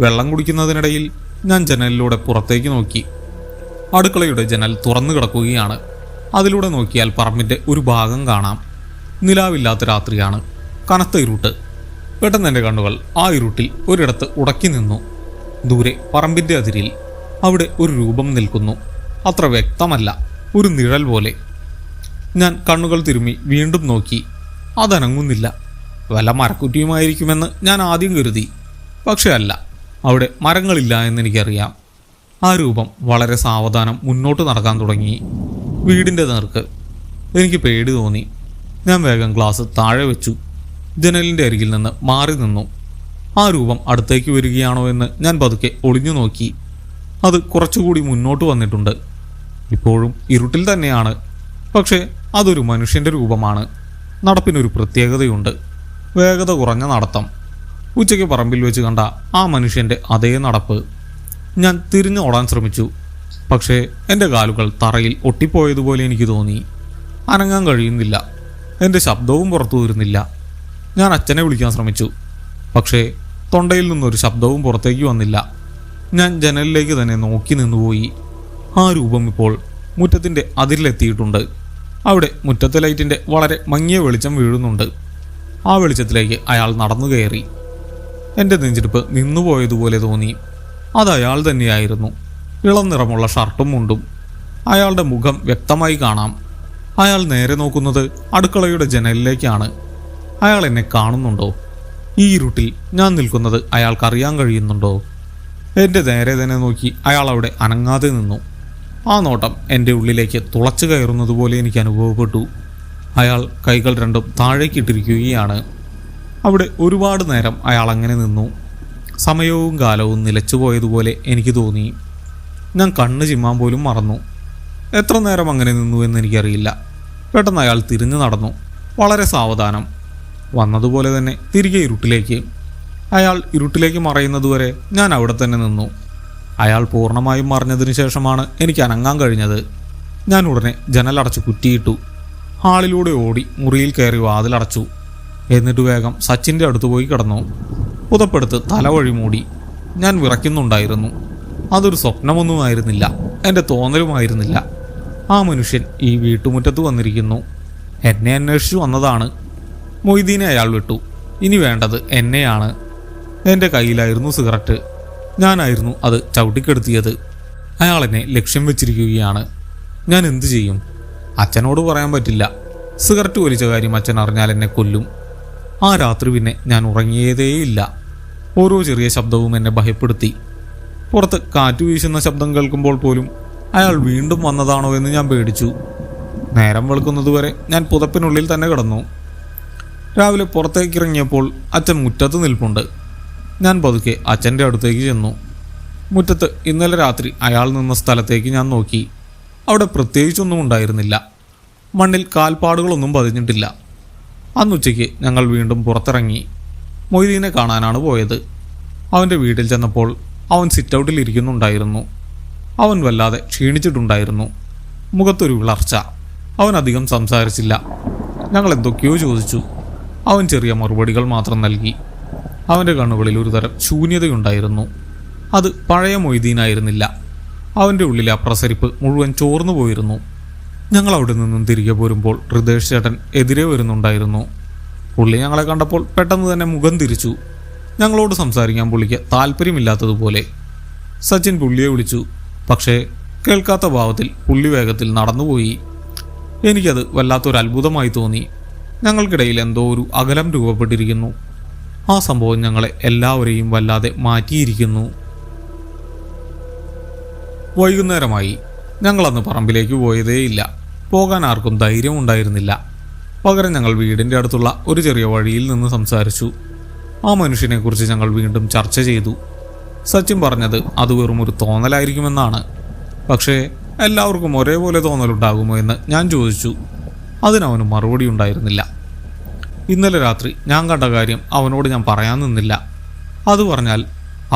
വെള്ളം കുടിക്കുന്നതിനിടയിൽ ഞാൻ ജനലിലൂടെ പുറത്തേക്ക് നോക്കി. അടുക്കളയുടെ ജനൽ തുറന്നു കിടക്കുകയാണ്. അതിലൂടെ നോക്കിയാൽ പറമ്പിൻ്റെ ഒരു ഭാഗം കാണാം. നിലാവില്ലാത്ത രാത്രിയാണ്. കനത്ത ഇരുട്ട്. പെട്ടെന്ന് എൻ്റെ കണ്ണുകൾ ആ ഇരുട്ടിൽ ഒരിടത്ത് ഉടക്കി നിന്നു. ദൂരെ പറമ്പിൻ്റെ അതിരിൽ അവിടെ ഒരു രൂപം നിൽക്കുന്നു. അത്ര വ്യക്തമല്ല, ഒരു നിഴൽ പോലെ. ഞാൻ കണ്ണുകൾ തിരുമ്മി വീണ്ടും നോക്കി. അതനങ്ങുന്നില്ല. വല്ല മരക്കുറ്റിയുമായിരിക്കുമെന്ന് ഞാൻ ആദ്യം കരുതി. പക്ഷേ അല്ല. അവിടെ മരങ്ങളില്ല എന്നെനിക്കറിയാം. ആ രൂപം വളരെ സാവധാനം മുന്നോട്ട് നടക്കാൻ തുടങ്ങി. വീടിൻ്റെ നേർക്ക്. എനിക്ക് പേടി തോന്നി. ഞാൻ വേഗം ഗ്ലാസ് താഴെ വെച്ചു. ജനലിൻ്റെ അരികിൽ നിന്ന് മാറി നിന്നു. ആ രൂപം അടുത്തേക്ക് വരികയാണോ എന്ന് ഞാൻ പതുക്കെ ഒളിഞ്ഞു നോക്കി. അത് കുറച്ചുകൂടി മുന്നോട്ട് വന്നിട്ടുണ്ട്. ഇപ്പോഴും ഇരുട്ടിൽ തന്നെയാണ്. പക്ഷേ അതൊരു മനുഷ്യൻ്റെ രൂപമാണ്. നടപ്പിനൊരു പ്രത്യേകതയുണ്ട്. വേഗത കുറഞ്ഞ നടത്തം. ഉച്ചയ്ക്ക് പറമ്പിൽ വെച്ച് കണ്ട ആ മനുഷ്യൻ്റെ അതേ നടപ്പ്. ഞാൻ തിരിഞ്ഞോടാൻ ശ്രമിച്ചു. പക്ഷേ എൻ്റെ കാലുകൾ തറയിൽ ഒട്ടിപ്പോയതുപോലെ എനിക്ക് തോന്നി. അനങ്ങാൻ കഴിയുന്നില്ല. എൻ്റെ ശബ്ദവും പുറത്തു വരുന്നില്ല. ഞാൻ അച്ഛനെ വിളിക്കാൻ ശ്രമിച്ചു. പക്ഷേ തൊണ്ടയിൽ നിന്നൊരു ശബ്ദവും പുറത്തേക്ക് വന്നില്ല. ഞാൻ ജനലിലേക്ക് തന്നെ നോക്കി നിന്നുപോയി. ആ രൂപം ഇപ്പോൾ മുറ്റത്തിൻ്റെ അതിരിലെത്തിയിട്ടുണ്ട്. അവിടെ മുറ്റത്തെ ലൈറ്റിൻ്റെ വളരെ മങ്ങിയ വെളിച്ചം വീഴുന്നുണ്ട്. ആ വെളിച്ചത്തിലേക്ക് അയാൾ നടന്നു കയറി. എൻ്റെ നെഞ്ചിടിപ്പ് നിന്നുപോയതുപോലെ തോന്നി. അത് അയാൾ തന്നെയായിരുന്നു. ഇളം നിറമുള്ള ഷർട്ടും മുണ്ടും. അയാളുടെ മുഖം വ്യക്തമായി കാണാം. അയാൾ നേരെ നോക്കുന്നത് അടുക്കളയുടെ ജനലിലേക്കാണ്. അയാൾ എന്നെ കാണുന്നുണ്ടോ? ഈ ഇരുട്ടിൽ ഞാൻ നിൽക്കുന്നത് അയാൾക്കറിയാൻ കഴിയുന്നുണ്ടോ? എൻ്റെ നേരെ തന്നെ നോക്കി അയാൾ അവിടെ അനങ്ങാതെ നിന്നു. ആ നോട്ടം എൻ്റെ ഉള്ളിലേക്ക് തുളച്ചു കയറുന്നതുപോലെ എനിക്ക് അനുഭവപ്പെട്ടു. അയാൾ കൈകൾ രണ്ടും താഴേക്കിട്ടിരിക്കുകയാണ്. അവിടെ ഒരുപാട് നേരം അയാൾ അങ്ങനെ നിന്നു. സമയവും കാലവും നിലച്ചുപോയതുപോലെ എനിക്ക് തോന്നി. ഞാൻ കണ്ണ് ചിമ്മാൻ പോലും മറന്നു. എത്ര നേരം അങ്ങനെ നിന്നു എന്ന് എനിക്കറിയില്ല. പെട്ടെന്ന് അയാൾ തിരിഞ്ഞു നടന്നു, വളരെ സാവധാനം. വന്നതുപോലെ തന്നെ തിരികെ ഇരുട്ടിലേക്ക്. അയാൾ ഇരുട്ടിലേക്ക് മറയുന്നതുവരെ ഞാൻ അവിടെ തന്നെ നിന്നു. അയാൾ പൂർണ്ണമായും മറഞ്ഞതിന് ശേഷമാണ് എനിക്ക് അനങ്ങാൻ കഴിഞ്ഞത്. ഞാൻ ഉടനെ ജനലടച്ച് കുറ്റിയിട്ടു. ഹാളിലൂടെ ഓടി മുറിയിൽ കയറി വാതിലടച്ചു. എന്നിട്ട് വേഗം സച്ചിൻ്റെ അടുത്ത് പോയി കിടന്നു. പുതപ്പെടുത്ത് തലവഴി മൂടി. ഞാൻ വിറയ്ക്കുന്നുണ്ടായിരുന്നു. അതൊരു സ്വപ്നമൊന്നുമായിരുന്നില്ല, എൻ്റെ തോന്നലുമായിരുന്നില്ല. ആ മനുഷ്യൻ ഈ വീട്ടുമുറ്റത്ത് വന്നിരിക്കുന്നു. എന്നെ അന്വേഷിച്ചു വന്നതാണ്. മൊയ്തീനെ അയാൾ വിട്ടു. ഇനി വേണ്ടത് എന്നെയാണ്. എൻ്റെ കയ്യിലായിരുന്നു സിഗരറ്റ്. ഞാനായിരുന്നു അത് ചവിട്ടിക്കെടുത്തിയത്. അയാൾ എന്നെ ലക്ഷ്യം വെച്ചിരിക്കുകയാണ്. ഞാൻ എന്തു ചെയ്യും? അച്ഛനോട് പറയാൻ പറ്റില്ല. സിഗരറ്റ് വലിച്ച കാര്യം അച്ഛൻ അറിഞ്ഞാൽ എന്നെ കൊല്ലും. ആ രാത്രി പിന്നെ ഞാൻ ഉറങ്ങിയതേയില്ല. ഓരോ ചെറിയ ശബ്ദവും എന്നെ ഭയപ്പെടുത്തി. പുറത്ത് കാറ്റ് വീശുന്ന ശബ്ദം കേൾക്കുമ്പോൾ പോലും അയാൾ വീണ്ടും വന്നതാണോ എന്ന് ഞാൻ പേടിച്ചു. നേരം വെളുക്കുന്നതുവരെ ഞാൻ പുതപ്പിനുള്ളിൽ തന്നെ കിടന്നു. രാവിലെ പുറത്തേക്ക് ഇറങ്ങിയപ്പോൾ അച്ഛൻ മുറ്റത്ത് നിൽപ്പുണ്ട്. ഞാൻ പതുക്കെ അച്ഛൻ്റെ അടുത്തേക്ക് ചെന്നു. മുറ്റത്ത് ഇന്നലെ രാത്രി അയാൾ നിന്ന സ്ഥലത്തേക്ക് ഞാൻ നോക്കി. അവിടെ പ്രത്യേകിച്ചൊന്നും ഉണ്ടായിരുന്നില്ല. മണ്ണിൽ കാൽപ്പാടുകളൊന്നും പതിഞ്ഞിട്ടില്ല. അന്നുച്ചയ്ക്ക് ഞങ്ങൾ വീണ്ടും പുറത്തിറങ്ങി. മൊയ്തീനെ കാണാനാണ് പോയത്. അവൻ്റെ വീട്ടിൽ ചെന്നപ്പോൾ അവൻ സിറ്റൗട്ടിൽ ഇരിക്കുന്നുണ്ടായിരുന്നു. അവൻ വല്ലാതെ ക്ഷീണിച്ചിട്ടുണ്ടായിരുന്നു. മുഖത്തൊരു വിളർച്ച. അവൻ അധികം സംസാരിച്ചില്ല. ഞങ്ങൾ എന്തൊക്കെയോ ചോദിച്ചു. അവൻ ചെറിയ മറുപടികൾ മാത്രം നൽകി. അവൻ്റെ കണ്ണുകളിൽ ഒരു തരം ശൂന്യതയുണ്ടായിരുന്നു. അത് പഴയ മൊയ്തീനായിരുന്നില്ല. അവൻ്റെ ഉള്ളിലെ അപ്രസരിപ്പ് മുഴുവൻ ചോർന്നു പോയിരുന്നു. ഞങ്ങൾ അവിടെ നിന്നും തിരികെ പോരുമ്പോൾ ഹൃദേശ് ചേട്ടൻ എതിരെ വരുന്നുണ്ടായിരുന്നു. പുള്ളി ഞങ്ങളെ കണ്ടപ്പോൾ പെട്ടെന്ന് തന്നെ മുഖം തിരിച്ചു. ഞങ്ങളോട് സംസാരിക്കാൻ പുള്ളിക്ക് താല്പര്യമില്ലാത്തതുപോലെ. സച്ചിൻ പുള്ളിയെ വിളിച്ചു. പക്ഷേ കേൾക്കാത്ത ഭാവത്തിൽ പുള്ളി വേഗത്തിൽ നടന്നുപോയി. എനിക്കത് വല്ലാത്തൊരു അത്ഭുതമായി തോന്നി. ഞങ്ങൾക്കിടയിൽ എന്തോ ഒരു അകലം രൂപപ്പെട്ടിരിക്കുന്നു. ആ സംഭവം ഞങ്ങളെ എല്ലാവരെയും വല്ലാതെ മാറ്റിയിരിക്കുന്നു. വൈകുന്നേരമായി. ഞങ്ങളന്ന് പറമ്പിലേക്ക് പോയതേയില്ല. പോകാൻ ആർക്കും ധൈര്യം ഉണ്ടായിരുന്നില്ല. പകരം ഞങ്ങൾ വീടിൻ്റെ അടുത്തുള്ള ഒരു ചെറിയ വഴിയിൽ നിന്ന് സംസാരിച്ചു. ആ മനുഷ്യനെക്കുറിച്ച് ഞങ്ങൾ വീണ്ടും ചർച്ച ചെയ്തു. സച്ചിൻ പറഞ്ഞത് അത് വെറും ഒരു തോന്നലായിരിക്കുമെന്നാണ്. പക്ഷേ എല്ലാവർക്കും ഒരേപോലെ തോന്നലുണ്ടാകുമോ എന്ന് ഞാൻ ചോദിച്ചു. അതിനവന് മറുപടി ഉണ്ടായിരുന്നില്ല. ഇന്നലെ രാത്രി ഞാൻ കണ്ട കാര്യം അവനോട് ഞാൻ പറയാൻ നിന്നില്ല. അത് പറഞ്ഞാൽ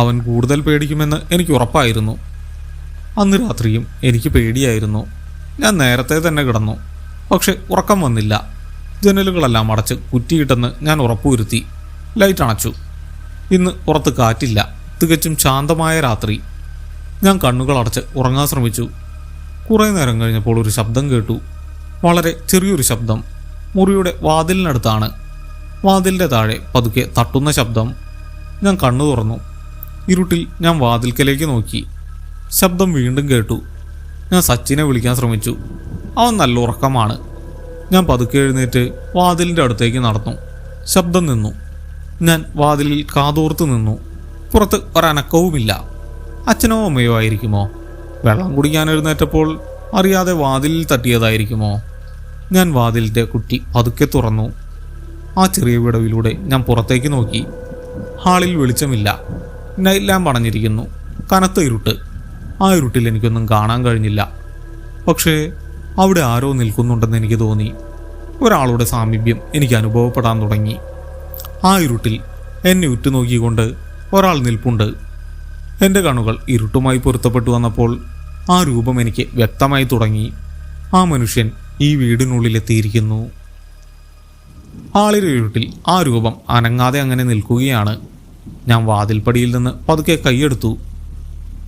അവൻ കൂടുതൽ പേടിക്കുമെന്ന് എനിക്ക് ഉറപ്പായിരുന്നു. അന്ന് രാത്രിയും എനിക്ക് പേടിയായിരുന്നു. ഞാൻ നേരത്തെ തന്നെ കിടന്നു. പക്ഷെ ഉറക്കം വന്നില്ല. ജനലുകളെല്ലാം അടച്ച് കുറ്റിയിട്ടെന്ന് ഞാൻ ഉറപ്പുവരുത്തി. ലൈറ്റ് അണച്ചു. ഇന്ന് പുറത്ത് കാറ്റില്ല. തികച്ചും ശാന്തമായ രാത്രി. ഞാൻ കണ്ണുകൾ അടച്ച് ഉറങ്ങാൻ ശ്രമിച്ചു. കുറേ നേരം കഴിഞ്ഞപ്പോൾ ഒരു ശബ്ദം കേട്ടു. വളരെ ചെറിയൊരു ശബ്ദം. മുറിയുടെ വാതിലിനടുത്താണ്. വാതിലിൻ്റെ താഴെ പതുക്കെ തട്ടുന്ന ശബ്ദം. ഞാൻ കണ്ണു തുറന്നു. ഇരുട്ടിൽ ഞാൻ വാതിൽക്കലേക്ക് നോക്കി. ശബ്ദം വീണ്ടും കേട്ടു. ഞാൻ സച്ചിനെ വിളിക്കാൻ ശ്രമിച്ചു. അവൻ നല്ല ഉറക്കമാണ്. ഞാൻ പതുക്കെ എഴുന്നേറ്റ് വാതിലിൻ്റെ അടുത്തേക്ക് നടന്നു. ശബ്ദം നിന്നു. ഞാൻ വാതിലിൽ കാതോർത്ത് നിന്നു. പുറത്ത് ഒരനക്കവുമില്ല. അച്ഛനോ അമ്മയോ ആയിരിക്കുമോ? വെള്ളം കുടിക്കാൻ എഴുന്നേറ്റപ്പോൾ അറിയാതെ വാതിലിൽ തട്ടിയതായിരിക്കുമോ? ഞാൻ വാതിലിൻ്റെ കുറ്റി പതുക്കെ തുറന്നു. ആ ചെറിയ വിടവിലൂടെ ഞാൻ പുറത്തേക്ക് നോക്കി. ഹാളിൽ വെളിച്ചമില്ല. Night lamp അണഞ്ഞിരിക്കുന്നു. കനത്ത ഇരുട്ട്. ആ ഇരുട്ടിൽ എനിക്കൊന്നും കാണാൻ കഴിഞ്ഞില്ല. പക്ഷേ അവിടെ ആരോ നിൽക്കുന്നുണ്ടെന്ന് എനിക്ക് തോന്നി. ഒരാളുടെ സാമീപ്യം എനിക്ക് അനുഭവപ്പെടാൻ തുടങ്ങി. ആ ഇരുട്ടിൽ എന്നെ ഉറ്റുനോക്കിക്കൊണ്ട് ഒരാൾ നിൽപ്പുണ്ട്. എൻ്റെ കണ്ണുകൾ ഇരുട്ടുമായി പൊരുത്തപ്പെട്ടു വന്നപ്പോൾ ആ രൂപം എനിക്ക് വ്യക്തമായി തുടങ്ങി. ആ മനുഷ്യൻ ഈ വീടിനുള്ളിലെത്തിയിരിക്കുന്നു. ആളിലെ ഇരുട്ടിൽ ആ രൂപം അനങ്ങാതെ അങ്ങനെ നിൽക്കുകയാണ്. ഞാൻ വാതിൽപ്പടിയിൽ നിന്ന് പതുക്കെ കൈയെടുത്തു.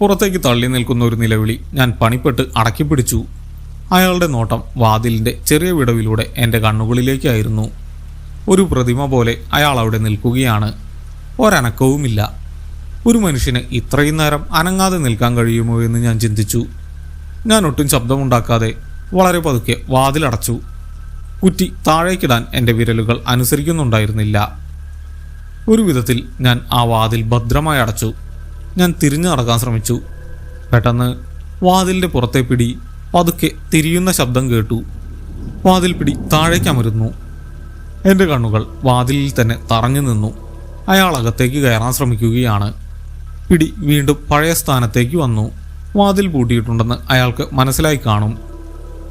പുറത്തേക്ക് തള്ളി നിൽക്കുന്ന ഒരു നിലവിളി ഞാൻ പണിപ്പെട്ട് അടക്കി പിടിച്ചു. അയാളുടെ നോട്ടം വാതിലിൻ്റെ ചെറിയ വിടവിലൂടെ എൻ്റെ കണ്ണുകളിലേക്കായിരുന്നു. ഒരു പ്രതിമ പോലെ അയാൾ അവിടെ നിൽക്കുകയാണ്. ഒരനക്കവുമില്ല. ഒരു മനുഷ്യന് ഇത്രയും നേരം അനങ്ങാതെ നിൽക്കാൻ കഴിയുമോ എന്ന് ഞാൻ ചിന്തിച്ചു. ഞാൻ ഒട്ടും ശബ്ദമുണ്ടാക്കാതെ വളരെ പതുക്കെ വാതിലടച്ചു. കുറ്റി താഴേക്കിടാൻ എൻ്റെ വിരലുകൾ അനുസരിക്കുന്നുണ്ടായിരുന്നില്ല. ഒരു വിധത്തിൽ ഞാൻ ആ വാതിൽ ഭദ്രമായി അടച്ചു. ഞാൻ തിരിഞ്ഞു നടക്കാൻ ശ്രമിച്ചു. പെട്ടെന്ന് വാതിലിൻ്റെ പുറത്തെ പിടി പതുക്കെ തിരിയുന്ന ശബ്ദം കേട്ടു. വാതിൽ പിടി താഴേക്ക് അമരുന്നു. എൻ്റെ കണ്ണുകൾ വാതിലിൽ തന്നെ തറഞ്ഞു നിന്നു. അയാൾ അകത്തേക്ക് കയറാൻ ശ്രമിക്കുകയാണ്. പിടി വീണ്ടും പഴയ സ്ഥാനത്തേക്ക് വന്നു. വാതിൽ പൂട്ടിയിട്ടുണ്ടെന്ന് അയാൾക്ക് മനസ്സിലായി കാണും.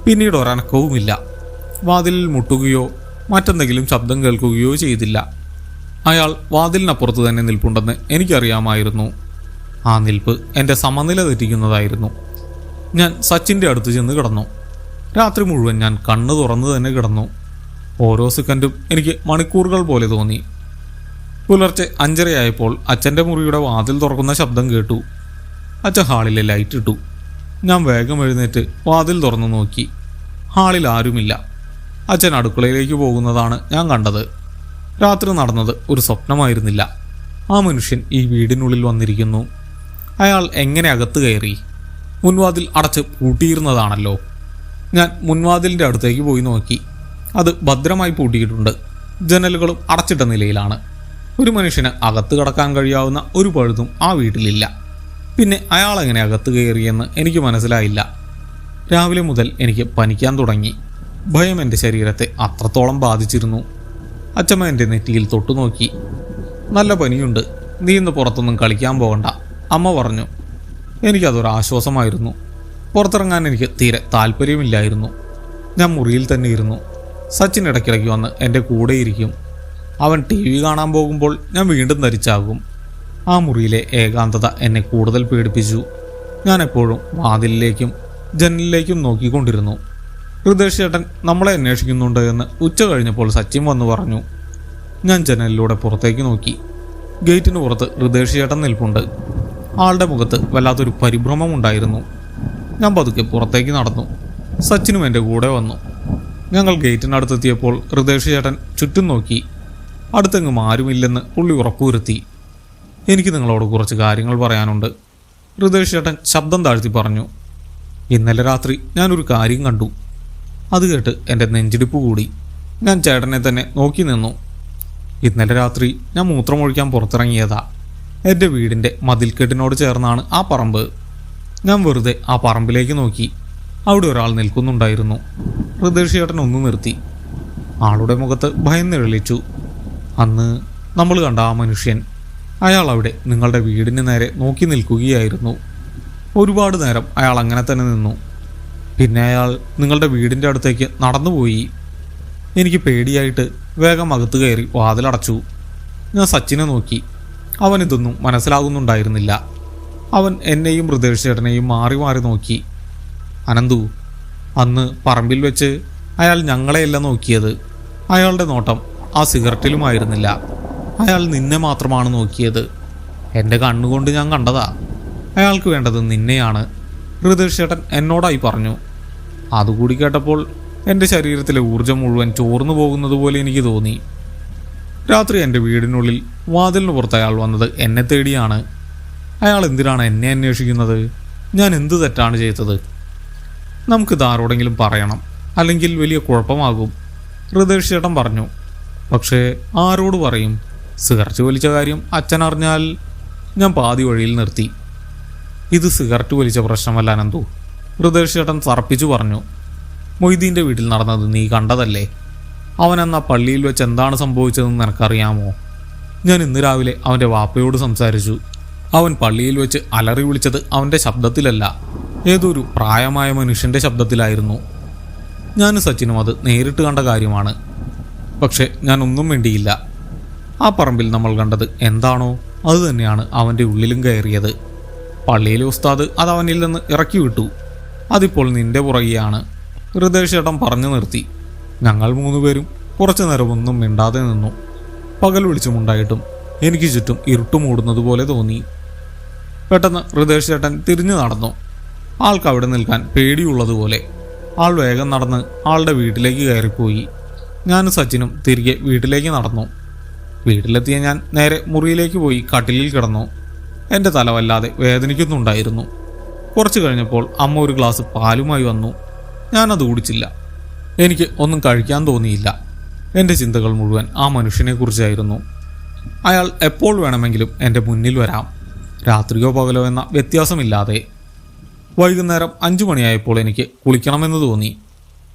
പിന്നീട് ഒരനക്കവുമില്ല. വാതിലിൽ മുട്ടുകയോ മറ്റെന്തെങ്കിലും ശബ്ദം കേൾക്കുകയോ ചെയ്തില്ല. അയാൾ വാതിലിനപ്പുറത്ത് തന്നെ നിൽപ്പുണ്ടെന്ന് എനിക്കറിയാമായിരുന്നു. ആ നിൽപ്പ് എൻ്റെ സമനില തെറ്റിക്കുന്നതായിരുന്നു. ഞാൻ സച്ചിൻ്റെ അടുത്ത് ചെന്ന് കിടന്നു. രാത്രി മുഴുവൻ ഞാൻ കണ്ണ് തുറന്നു തന്നെ കിടന്നു. ഓരോ സെക്കൻഡും എനിക്ക് മണിക്കൂറുകൾ പോലെ തോന്നി. പുലർച്ചെ 5:30 അച്ഛൻ്റെ മുറിയുടെ വാതിൽ തുറക്കുന്ന ശബ്ദം കേട്ടു. അച്ഛൻ ഹാളിലെ ലൈറ്റ് ഇട്ടു. ഞാൻ വേഗം എഴുന്നേറ്റ് വാതിൽ തുറന്നു നോക്കി. ഹാളിൽ ആരുമില്ല. അച്ഛൻ അടുക്കളയിലേക്ക് പോകുന്നതാണ് ഞാൻ കണ്ടത്. രാത്രി നടന്നത് ഒരു സ്വപ്നമായിരുന്നില്ല. ആ മനുഷ്യൻ ഈ വീടിനുള്ളിൽ വന്നിരിക്കുന്നു. അയാൾ എങ്ങനെ അകത്ത് കയറി? മുൻവാതിൽ അടച്ച് പൂട്ടിയിരുന്നതാണല്ലോ. ഞാൻ മുൻവാതിലിൻ്റെ അടുത്തേക്ക് പോയി നോക്കി. അത് ഭദ്രമായി പൂട്ടിയിട്ടുണ്ട്. ജനലുകളും അടച്ചിട്ട നിലയിലാണ്. ഒരു മനുഷ്യന് അകത്ത് കടക്കാൻ കഴിയാവുന്ന ഒരു പഴുതും ആ വീട്ടിലില്ല. പിന്നെ അയാൾ എങ്ങനെ അകത്ത് കയറിയെന്ന് എനിക്ക് മനസ്സിലായില്ല. രാവിലെ മുതൽ എനിക്ക് പനിക്കാൻ തുടങ്ങി. ഭയം എൻ്റെ ശരീരത്തെ അത്രത്തോളം ബാധിച്ചിരുന്നു. അച്ഛമ്മ എൻ്റെ നെറ്റിയിൽ തൊട്ടുനോക്കി. നല്ല പനിയുണ്ട്, നീ ഇന്ന് പുറത്തൊന്നും കളിക്കാൻ പോകണ്ട, അമ്മ പറഞ്ഞു. എനിക്കതൊരാശ്വാസമായിരുന്നു. പുറത്തിറങ്ങാൻ എനിക്ക് തീരെ താല്പര്യമില്ലായിരുന്നു. ഞാൻ മുറിയിൽ തന്നെ ഇരുന്നു. സച്ചിൻ ഇടയ്ക്കിടയ്ക്ക് വന്ന് എൻ്റെ കൂടെ ഇരിക്കും. അവൻ TV കാണാൻ പോകുമ്പോൾ ഞാൻ വീണ്ടും ധരിച്ചാകും. ആ മുറിയിലെ ഏകാന്തത എന്നെ കൂടുതൽ പേടിപ്പിച്ചു. ഞാൻ എപ്പോഴും വാതിലിലേക്കും ജനലിലേക്കും നോക്കിക്കൊണ്ടിരുന്നു. ഹൃദേഷ് ചേട്ടൻ നമ്മളെ അന്വേഷിക്കുന്നുണ്ട് എന്ന് ഉച്ച കഴിഞ്ഞപ്പോൾ സച്ചിൻ വന്നു പറഞ്ഞു. ഞാൻ ജനലിലൂടെ പുറത്തേക്ക് നോക്കി. ഗേറ്റിന് പുറത്ത് ഹൃദേഷ് ചേട്ടൻ നിൽപ്പുണ്ട്. ആളുടെ മുഖത്ത് വല്ലാത്തൊരു പരിഭ്രമമുണ്ടായിരുന്നു. ഞാൻ പതുക്കെ പുറത്തേക്ക് നടന്നു. സച്ചിനും എൻ്റെ കൂടെ വന്നു. ഞങ്ങൾ ഗേറ്റിനടുത്തെത്തിയപ്പോൾ ഹൃദേഷ് ചേട്ടൻ ചുറ്റും നോക്കി. അടുത്തെങ്ങും ആരുമില്ലെന്ന് പുള്ളി ഉറപ്പുവരുത്തി. എനിക്ക് നിങ്ങളോട് കുറച്ച് കാര്യങ്ങൾ പറയാനുണ്ട്, ഹൃദേഷ് ചേട്ടൻ ശബ്ദം താഴ്ത്തി പറഞ്ഞു. ഇന്നലെ രാത്രി ഞാനൊരു കാര്യം കണ്ടു. അത് കേട്ട് എൻ്റെ നെഞ്ചിടിപ്പ് കൂടി. ഞാൻ ചേട്ടനെ തന്നെ നോക്കി നിന്നു. ഇന്നലെ രാത്രി ഞാൻ മൂത്രമൊഴിക്കാൻ പുറത്തിറങ്ങിയതാ. എൻ്റെ വീടിൻ്റെ മതിൽക്കെട്ടിനോട് ചേർന്നാണ് ആ പറമ്പ്. ഞാൻ വെറുതെ ആ പറമ്പിലേക്ക് നോക്കി. അവിടെ ഒരാൾ നിൽക്കുന്നുണ്ടായിരുന്നു. ഹൃദേഷ് ചേട്ടൻ ഒന്ന് നിർത്തി. ആളുടെ മുഖത്ത് ഭയം നിഴലിച്ചു. അന്ന് നമ്മൾ കണ്ട ആ മനുഷ്യൻ, അയാൾ അവിടെ നിങ്ങളുടെ വീടിന് നേരെ നോക്കി നിൽക്കുകയായിരുന്നു. ഒരുപാട് നേരം അയാൾ അങ്ങനെ തന്നെ നിന്നു. പിന്നെ അയാൾ നിങ്ങളുടെ വീടിൻ്റെ അടുത്തേക്ക് നടന്നുപോയി. എനിക്ക് പേടിയായിട്ട് വേഗം അകത്ത് കയറി വാതിലടച്ചു. ഞാൻ സച്ചിനെ നോക്കി. അവനിതൊന്നും മനസ്സിലാകുന്നുണ്ടായിരുന്നില്ല. അവൻ എന്നെയും ഹൃദേഷ് ചേട്ടനെയും മാറി മാറി നോക്കി. അനന്തു, അന്ന് പറമ്പിൽ വെച്ച് അയാൾ ഞങ്ങളെയല്ല നോക്കിയത്. അയാളുടെ നോട്ടം ആ സിഗരറ്റിലുമായിരുന്നില്ല. അയാൾ നിന്നെ മാത്രമാണ് നോക്കിയത്. എൻ്റെ കണ്ണുകൊണ്ട് ഞാൻ കണ്ടതാ. അയാൾക്ക് വേണ്ടത് നിന്നെയാണ്, ഹൃദേഷ് ചേട്ടൻ എന്നോടായി പറഞ്ഞു. അതുകൂടി കേട്ടപ്പോൾ എൻ്റെ ശരീരത്തിലെ ഊർജം മുഴുവൻ ചോർന്നു പോകുന്നത് പോലെ എനിക്ക് തോന്നി. രാത്രി എൻ്റെ വീടിനുള്ളിൽ വാതിലിന് പുറത്ത് അയാൾ വന്നത് എന്നെ തേടിയാണ്. അയാൾ എന്തിനാണ് എന്നെ അന്വേഷിക്കുന്നത്? ഞാൻ എന്ത് തെറ്റാണ് ചെയ്തത്? നമുക്കിത് ആരോടെങ്കിലും പറയണം, അല്ലെങ്കിൽ വലിയ കുഴപ്പമാകും, ഹൃദേഷ് ചേട്ടൻ പറഞ്ഞു. പക്ഷേ ആരോട് പറയും? സിഗരറ്റ് വലിച്ച കാര്യം അച്ഛൻ അറിഞ്ഞാൽ? ഞാൻ പാതി വഴിയിൽ നിർത്തി. ഇത് സിഗരറ്റ് വലിച്ച പ്രശ്നമല്ല അനന്തു, ഹൃദേഷ് ചേട്ടൻ തറപ്പിച്ചു പറഞ്ഞു. മൊയ്തീൻ്റെ വീട്ടിൽ നടന്നത് നീ കണ്ടതല്ലേ? അവനെന്നാ പള്ളിയിൽ വെച്ച് എന്താണ് സംഭവിച്ചതെന്ന് നിനക്കറിയാമോ? ഞാൻ ഇന്ന് രാവിലെ അവൻ്റെ വാപ്പയോട് സംസാരിച്ചു. അവൻ പള്ളിയിൽ വെച്ച് അലറി വിളിച്ചത് അവൻ്റെ ശബ്ദത്തിലല്ല, ഏതൊരു പ്രായമായ മനുഷ്യൻ്റെ ശബ്ദത്തിലായിരുന്നു. ഞാനും സച്ചിനും അത് നേരിട്ട് കണ്ട കാര്യമാണ്. പക്ഷെ ഞാനൊന്നും വേണ്ടിയില്ല. ആ പറമ്പിൽ നമ്മൾ കണ്ടത് എന്താണോ അത് തന്നെയാണ് അവൻ്റെ ഉള്ളിലും കയറിയത്. പള്ളിയിലെ ഉസ്താദ് അത് അവനിൽ നിന്ന് ഇറക്കി വിട്ടു. അതിപ്പോൾ നിന്റെ പുറകെയാണ്, ഹൃദേഷ് ചേട്ടൻ പറഞ്ഞു നിർത്തി. ഞങ്ങൾ 3 പേരും കുറച്ചു നേരം ഒന്നും മിണ്ടാതെ നിന്നു. പകൽ വെളിച്ചമുണ്ടായിട്ടും എനിക്ക് ചുറ്റും ഇരുട്ട് മൂടുന്നത് പോലെ തോന്നി. പെട്ടെന്ന് ഹൃദേഷ് ചേട്ടൻ തിരിഞ്ഞു നടന്നു. ആൾക്ക് അവിടെ നിൽക്കാൻ പേടിയുള്ളതുപോലെ. ആൾ വേഗം നടന്ന് ആളുടെ വീട്ടിലേക്ക് കയറിപ്പോയി. ഞാനും സച്ചിനും തിരികെ വീട്ടിലേക്ക് നടന്നു. വീട്ടിലെത്തിയ ഞാൻ നേരെ മുറിയിലേക്ക് പോയി കട്ടിലിൽ കിടന്നു. എൻ്റെ തല വല്ലാതെ വേദനിക്കുന്നുണ്ടായിരുന്നു. കുറച്ച് കഴിഞ്ഞപ്പോൾ അമ്മ ഒരു ഗ്ലാസ് പാലുമായി വന്നു. ഞാനത് കുടിച്ചില്ല. എനിക്ക് ഒന്നും കഴിക്കാൻ തോന്നിയില്ല. എൻ്റെ ചിന്തകൾ മുഴുവൻ ആ മനുഷ്യനെക്കുറിച്ചായിരുന്നു. അയാൾ എപ്പോൾ വേണമെങ്കിലും എൻ്റെ മുന്നിൽ വരാം, രാത്രിയോ പകലോ എന്ന വ്യത്യാസമില്ലാതെ. വൈകുന്നേരം 5 മണിയായപ്പോൾ എനിക്ക് കുളിക്കണമെന്ന് തോന്നി.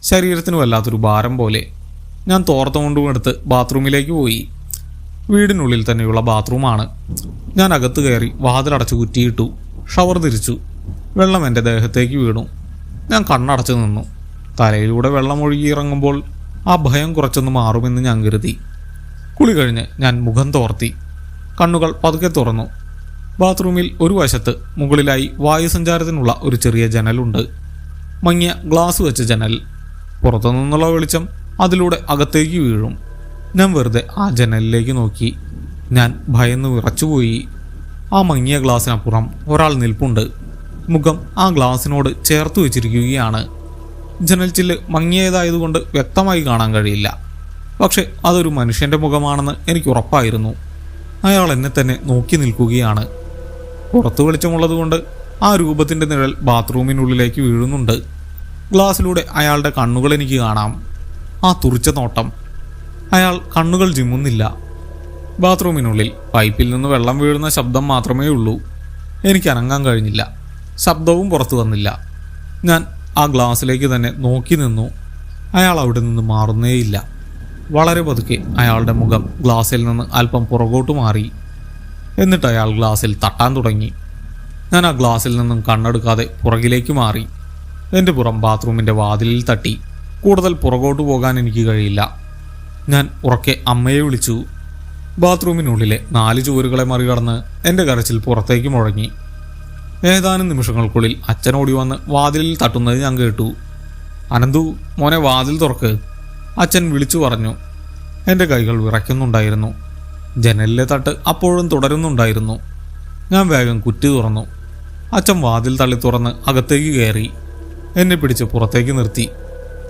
ശരീരത്തിന് വല്ലാത്തൊരു ഭാരം പോലെ. ഞാൻ തോർത്തം കൊണ്ടും എടുത്ത് ബാത്റൂമിലേക്ക് പോയി. വീടിനുള്ളിൽ തന്നെയുള്ള ബാത്റൂമാണ്. ഞാൻ അകത്ത് കയറി വാതിലടച്ച് കുറ്റിയിട്ടു. ഷവർ തിരിച്ചു. വെള്ളം എൻ്റെ ദേഹത്തേക്ക് വീണു. ഞാൻ കണ്ണടച്ചു നിന്നു. തലയിലൂടെ വെള്ളം ഒഴുകിയിറങ്ങുമ്പോൾ ആ ഭയം കുറച്ചൊന്ന് മാറുമെന്ന് ഞാൻ കരുതി. കുളി കഴിഞ്ഞ് ഞാൻ മുഖം തോർത്തി. കണ്ണുകൾ പതുക്കെ തുറന്നു. ബാത്റൂമിൽ ഒരു വശത്ത് മുകളിലായി വായുസഞ്ചാരത്തിനുള്ള ഒരു ചെറിയ ജനലുണ്ട്. മങ്ങിയ ഗ്ലാസ് വെച്ച ജനൽ. പുറത്തുനിന്നുള്ള വെളിച്ചം അതിലൂടെ അകത്തേക്ക് വീഴും. ഞാൻ വെറുതെ ആ ജനലിലേക്ക് നോക്കി. ഞാൻ ഭയന്ന് വിറച്ചുപോയി. ആ മങ്ങിയ ഗ്ലാസിനപ്പുറം ഒരാൾ നിൽപ്പുണ്ട്. മുഖം ആ ഗ്ലാസിനോട് ചേർത്ത് വെച്ചിരിക്കുകയാണ്. ജനൽ ചില്ല് മങ്ങിയതായതുകൊണ്ട് വ്യക്തമായി കാണാൻ കഴിയില്ല. പക്ഷെ അതൊരു മനുഷ്യൻ്റെ മുഖമാണെന്ന് എനിക്ക് ഉറപ്പായിരുന്നു. അയാൾ എന്നെ തന്നെ നോക്കി നിൽക്കുകയാണ്. പുറത്ത് വെളിച്ചമുള്ളതുകൊണ്ട് ആ രൂപത്തിൻ്റെ നിഴൽ ബാത്റൂമിനുള്ളിലേക്ക് വീഴുന്നുണ്ട്. ഗ്ലാസ്സിലൂടെ അയാളുടെ കണ്ണുകൾ എനിക്ക് കാണാം. ആ തുറിച്ച നോട്ടം. അയാൾ കണ്ണുകൾ ചിമ്മുന്നില്ല. ബാത്റൂമിനുള്ളിൽ പൈപ്പിൽ നിന്ന് വെള്ളം വീഴുന്ന ശബ്ദം മാത്രമേ ഉള്ളൂ. എനിക്ക് അനങ്ങാൻ കഴിഞ്ഞില്ല. ശബ്ദവും പുറത്തു വന്നില്ല. ഞാൻ ആ ഗ്ലാസ്സിലേക്ക് തന്നെ നോക്കി നിന്നു. അയാൾ അവിടെ നിന്ന് മാറുന്നേയില്ല. വളരെ പതുക്കെ അയാളുടെ മുഖം ഗ്ലാസ്സിൽ നിന്ന് അല്പം പുറകോട്ട് മാറി. എന്നിട്ട് അയാൾ ഗ്ലാസ്സിൽ തട്ടാൻ തുടങ്ങി. ഞാൻ ആ ഗ്ലാസ്സിൽ നിന്നും കണ്ണെടുക്കാതെ പുറകിലേക്ക് മാറി. എൻ്റെ പുറം ബാത്റൂമിൻ്റെ വാതിലിൽ തട്ടി. കൂടുതൽ പുറകോട്ട് പോകാൻ എനിക്ക് കഴിയില്ല. ഞാൻ ഉറക്കെ അമ്മയെ വിളിച്ചു. ബാത്റൂമിനുള്ളിലെ 4 ചുവരുകളെ മറികടന്ന് എൻ്റെ കരച്ചിൽ പുറത്തേക്ക് മുഴങ്ങി. ഏതാനും നിമിഷങ്ങൾക്കുള്ളിൽ അച്ഛൻ ഓടി വന്ന് വാതിലിൽ തട്ടുന്നത് ഞാൻ കേട്ടു. അനന്തു, മോനെ വാതിൽ തുറക്ക്, അച്ഛൻ വിളിച്ചു പറഞ്ഞു. എൻ്റെ കൈകൾ വിറയ്ക്കുന്നുണ്ടായിരുന്നു. ജനലിലെ തട്ട് അപ്പോഴും തുടരുന്നുണ്ടായിരുന്നു. ഞാൻ വേഗം കുറ്റി തുറന്നു. അച്ഛൻ വാതിൽ തള്ളി തുറന്ന് അകത്തേക്ക് കയറി. എന്നെ പിടിച്ച് പുറത്തേക്ക് നിർത്തി.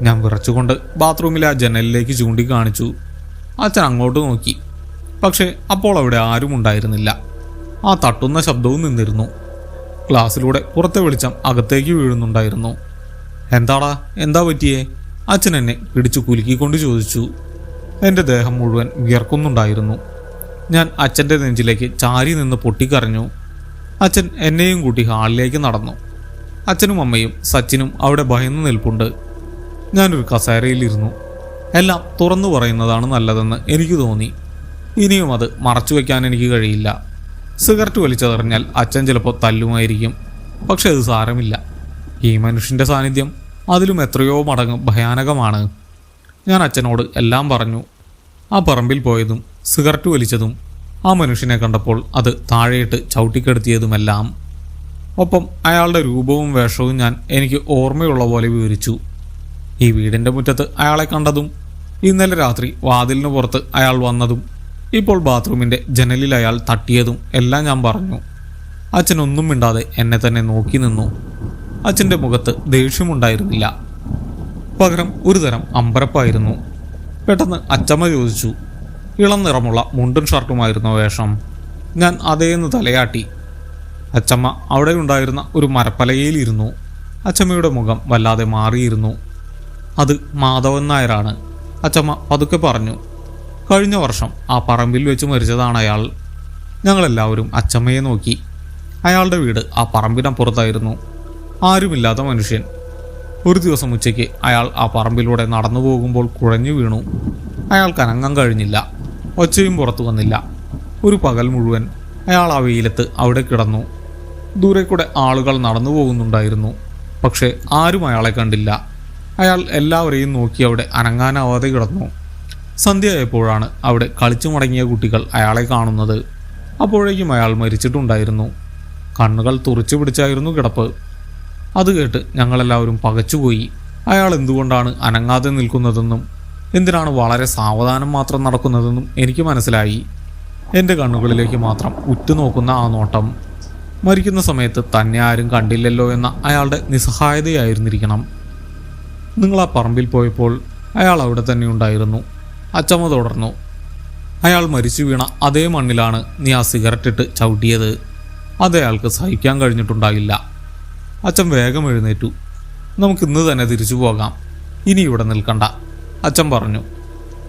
ഞാൻ വിറച്ചുകൊണ്ട് ബാത്റൂമിലെ ആ ജനലിലേക്ക് ചൂണ്ടിക്കാണിച്ചു. അച്ഛൻ അങ്ങോട്ട് നോക്കി. പക്ഷേ അപ്പോൾ അവിടെ ആരും ഉണ്ടായിരുന്നില്ല. ആ തട്ടുന്ന ശബ്ദവും നിന്നിരുന്നു. ഗ്ലാസ്സിലൂടെ പുറത്തെ വെളിച്ചം അകത്തേക്ക് വീഴുന്നുണ്ടായിരുന്നു. എന്താടാ, എന്താ പറ്റിയേ? അച്ഛൻ എന്നെ പിടിച്ചു കുലുക്കിക്കൊണ്ട് ചോദിച്ചു. എൻ്റെ ദേഹം മുഴുവൻ വിയർക്കുന്നുണ്ടായിരുന്നു. ഞാൻ അച്ഛൻ്റെ നെഞ്ചിലേക്ക് ചാരി നിന്ന് പൊട്ടിക്കരഞ്ഞു. അച്ഛൻ എന്നെയും കൂട്ടി ഹാളിലേക്ക് നടന്നു. അച്ഛനും അമ്മയും സച്ചിനും അവിടെ ഭയന്ന് നിൽപ്പുണ്ട്. ഞാനൊരു കസേരയിലിരുന്നു. എല്ലാം തുറന്നു പറയുന്നതാണ് നല്ലതെന്ന് എനിക്ക് തോന്നി. ഇനിയും അത് മറച്ചു വയ്ക്കാൻ എനിക്ക് കഴിയില്ല. സിഗരറ്റ് വലിച്ചെറിഞ്ഞാൽ അച്ഛൻ ചിലപ്പോൾ തല്ലുമായിരിക്കും. പക്ഷെ അത് സാരമില്ല. ഈ മനുഷ്യൻ്റെ സാന്നിധ്യം അതിലും എത്രയോ മടങ്ങ് ഭയാനകമാണ്. ഞാൻ അച്ഛനോട് എല്ലാം പറഞ്ഞു. ആ പറമ്പിൽ പോയതും സിഗരറ്റ് വലിച്ചതും ആ മനുഷ്യനെ കണ്ടപ്പോൾ അത് താഴെയിട്ട് ചവിട്ടിക്കെടുത്തിയതുമെല്ലാം. ഒപ്പം അയാളുടെ രൂപവും വേഷവും ഞാൻ എനിക്ക് ഓർമ്മയുള്ള പോലെ വിവരിച്ചു. ഈ വീടിൻ്റെ മുറ്റത്ത് അയാളെ കണ്ടതും, ഇന്നലെ രാത്രി വാതിലിന് പുറത്ത് അയാൾ വന്നതും, ഇപ്പോൾ ബാത്റൂമിൻ്റെ ജനലിൽ അയാൾ തട്ടിയതും എല്ലാം ഞാൻ പറഞ്ഞു. അച്ഛൻ ഒന്നും മിണ്ടാതെ എന്നെ തന്നെ നോക്കി നിന്നു. അച്ഛൻ്റെ മുഖത്ത് ദേഷ്യമുണ്ടായിരുന്നില്ല. പകരം ഒരു തരം അമ്പരപ്പായിരുന്നു. പെട്ടെന്ന് അച്ചമ്മ ചോദിച്ചു, ഇളം നിറമുള്ള മുണ്ടും ഷർട്ടുമായിരുന്ന വേഷം? ഞാൻ അതേന്ന് തലയാട്ടി. അച്ചമ്മ അവിടെ ഉണ്ടായിരുന്ന ഒരു മരപ്പലകയിലിരുന്നു. അച്ചമ്മയുടെ മുഖം വല്ലാതെ മാറിയിരുന്നു. അത് മാധവൻ നായരാണ്, അച്ചമ്മ പതുക്കെ പറഞ്ഞു. കഴിഞ്ഞ വർഷം ആ പറമ്പിൽ വെച്ച് മരിച്ചതാണ് അയാൾ. ഞങ്ങളെല്ലാവരും അച്ചമ്മയെ നോക്കി. അയാളുടെ വീട് ആ പറമ്പിനപ്പുറത്തായിരുന്നു. ആരുമില്ലാത്ത മനുഷ്യൻ. ഒരു ദിവസം ഉച്ചയ്ക്ക് അയാൾ ആ പറമ്പിലൂടെ നടന്നു പോകുമ്പോൾ കുഴഞ്ഞു വീണു. അയാൾക്ക് അനങ്ങാൻ കഴിഞ്ഞില്ല. ഒച്ചയും പുറത്തു വന്നില്ല. ഒരു പകൽ മുഴുവൻ അയാൾ ആ വെയിലത്ത് അവിടെ കിടന്നു. ദൂരെ കൂടെ ആളുകൾ നടന്നു പോകുന്നുണ്ടായിരുന്നു. പക്ഷേ ആരും അയാളെ കണ്ടില്ല. അയാൾ എല്ലാവരെയും നോക്കി അവിടെ അനങ്ങാനാവാതെ കിടന്നു. സന്ധ്യയായപ്പോഴാണ് അവിടെ കളിച്ചു മടങ്ങിയ കുട്ടികൾ അയാളെ കാണുന്നത്. അപ്പോഴേക്കും അയാൾ മരിച്ചിട്ടുണ്ടായിരുന്നു. കണ്ണുകൾ തുറച്ചു പിടിച്ചായിരുന്നു കിടപ്പ്. അത് കേട്ട് ഞങ്ങളെല്ലാവരും പകച്ചുപോയി. അയാൾ എന്തുകൊണ്ടാണ് അനങ്ങാതെ നിൽക്കുന്നതെന്നും എന്തിനാണ് വളരെ സാവധാനം മാത്രം നടക്കുന്നതെന്നും എനിക്ക് മനസ്സിലായി. എൻ്റെ കണ്ണുകളിലേക്ക് മാത്രം ഉറ്റുനോക്കുന്ന ആ നോട്ടം. മരിക്കുന്ന സമയത്ത് തന്നെ ആരും കണ്ടില്ലല്ലോ എന്ന അയാളുടെ നിസ്സഹായതയായിരുന്നിരിക്കണം. നിങ്ങൾ ആ പറമ്പിൽ പോയപ്പോൾ അയാൾ അവിടെ തന്നെ ഉണ്ടായിരുന്നു. അച്ചമ്മ തുടർന്നു. അയാൾ മരിച്ചു വീണ അതേ മണ്ണിലാണ് നീ ആ സിഗരറ്റ് ഇട്ട് ചവിട്ടിയത്. അതയാൾക്ക് സഹിക്കാൻ കഴിഞ്ഞിട്ടുണ്ടാകില്ല. അച്ഛൻ വേഗം എഴുന്നേറ്റു. നമുക്കിന്ന് തന്നെ തിരിച്ചു പോകാം, ഇനി ഇവിടെ നിൽക്കണ്ട, അച്ഛൻ പറഞ്ഞു.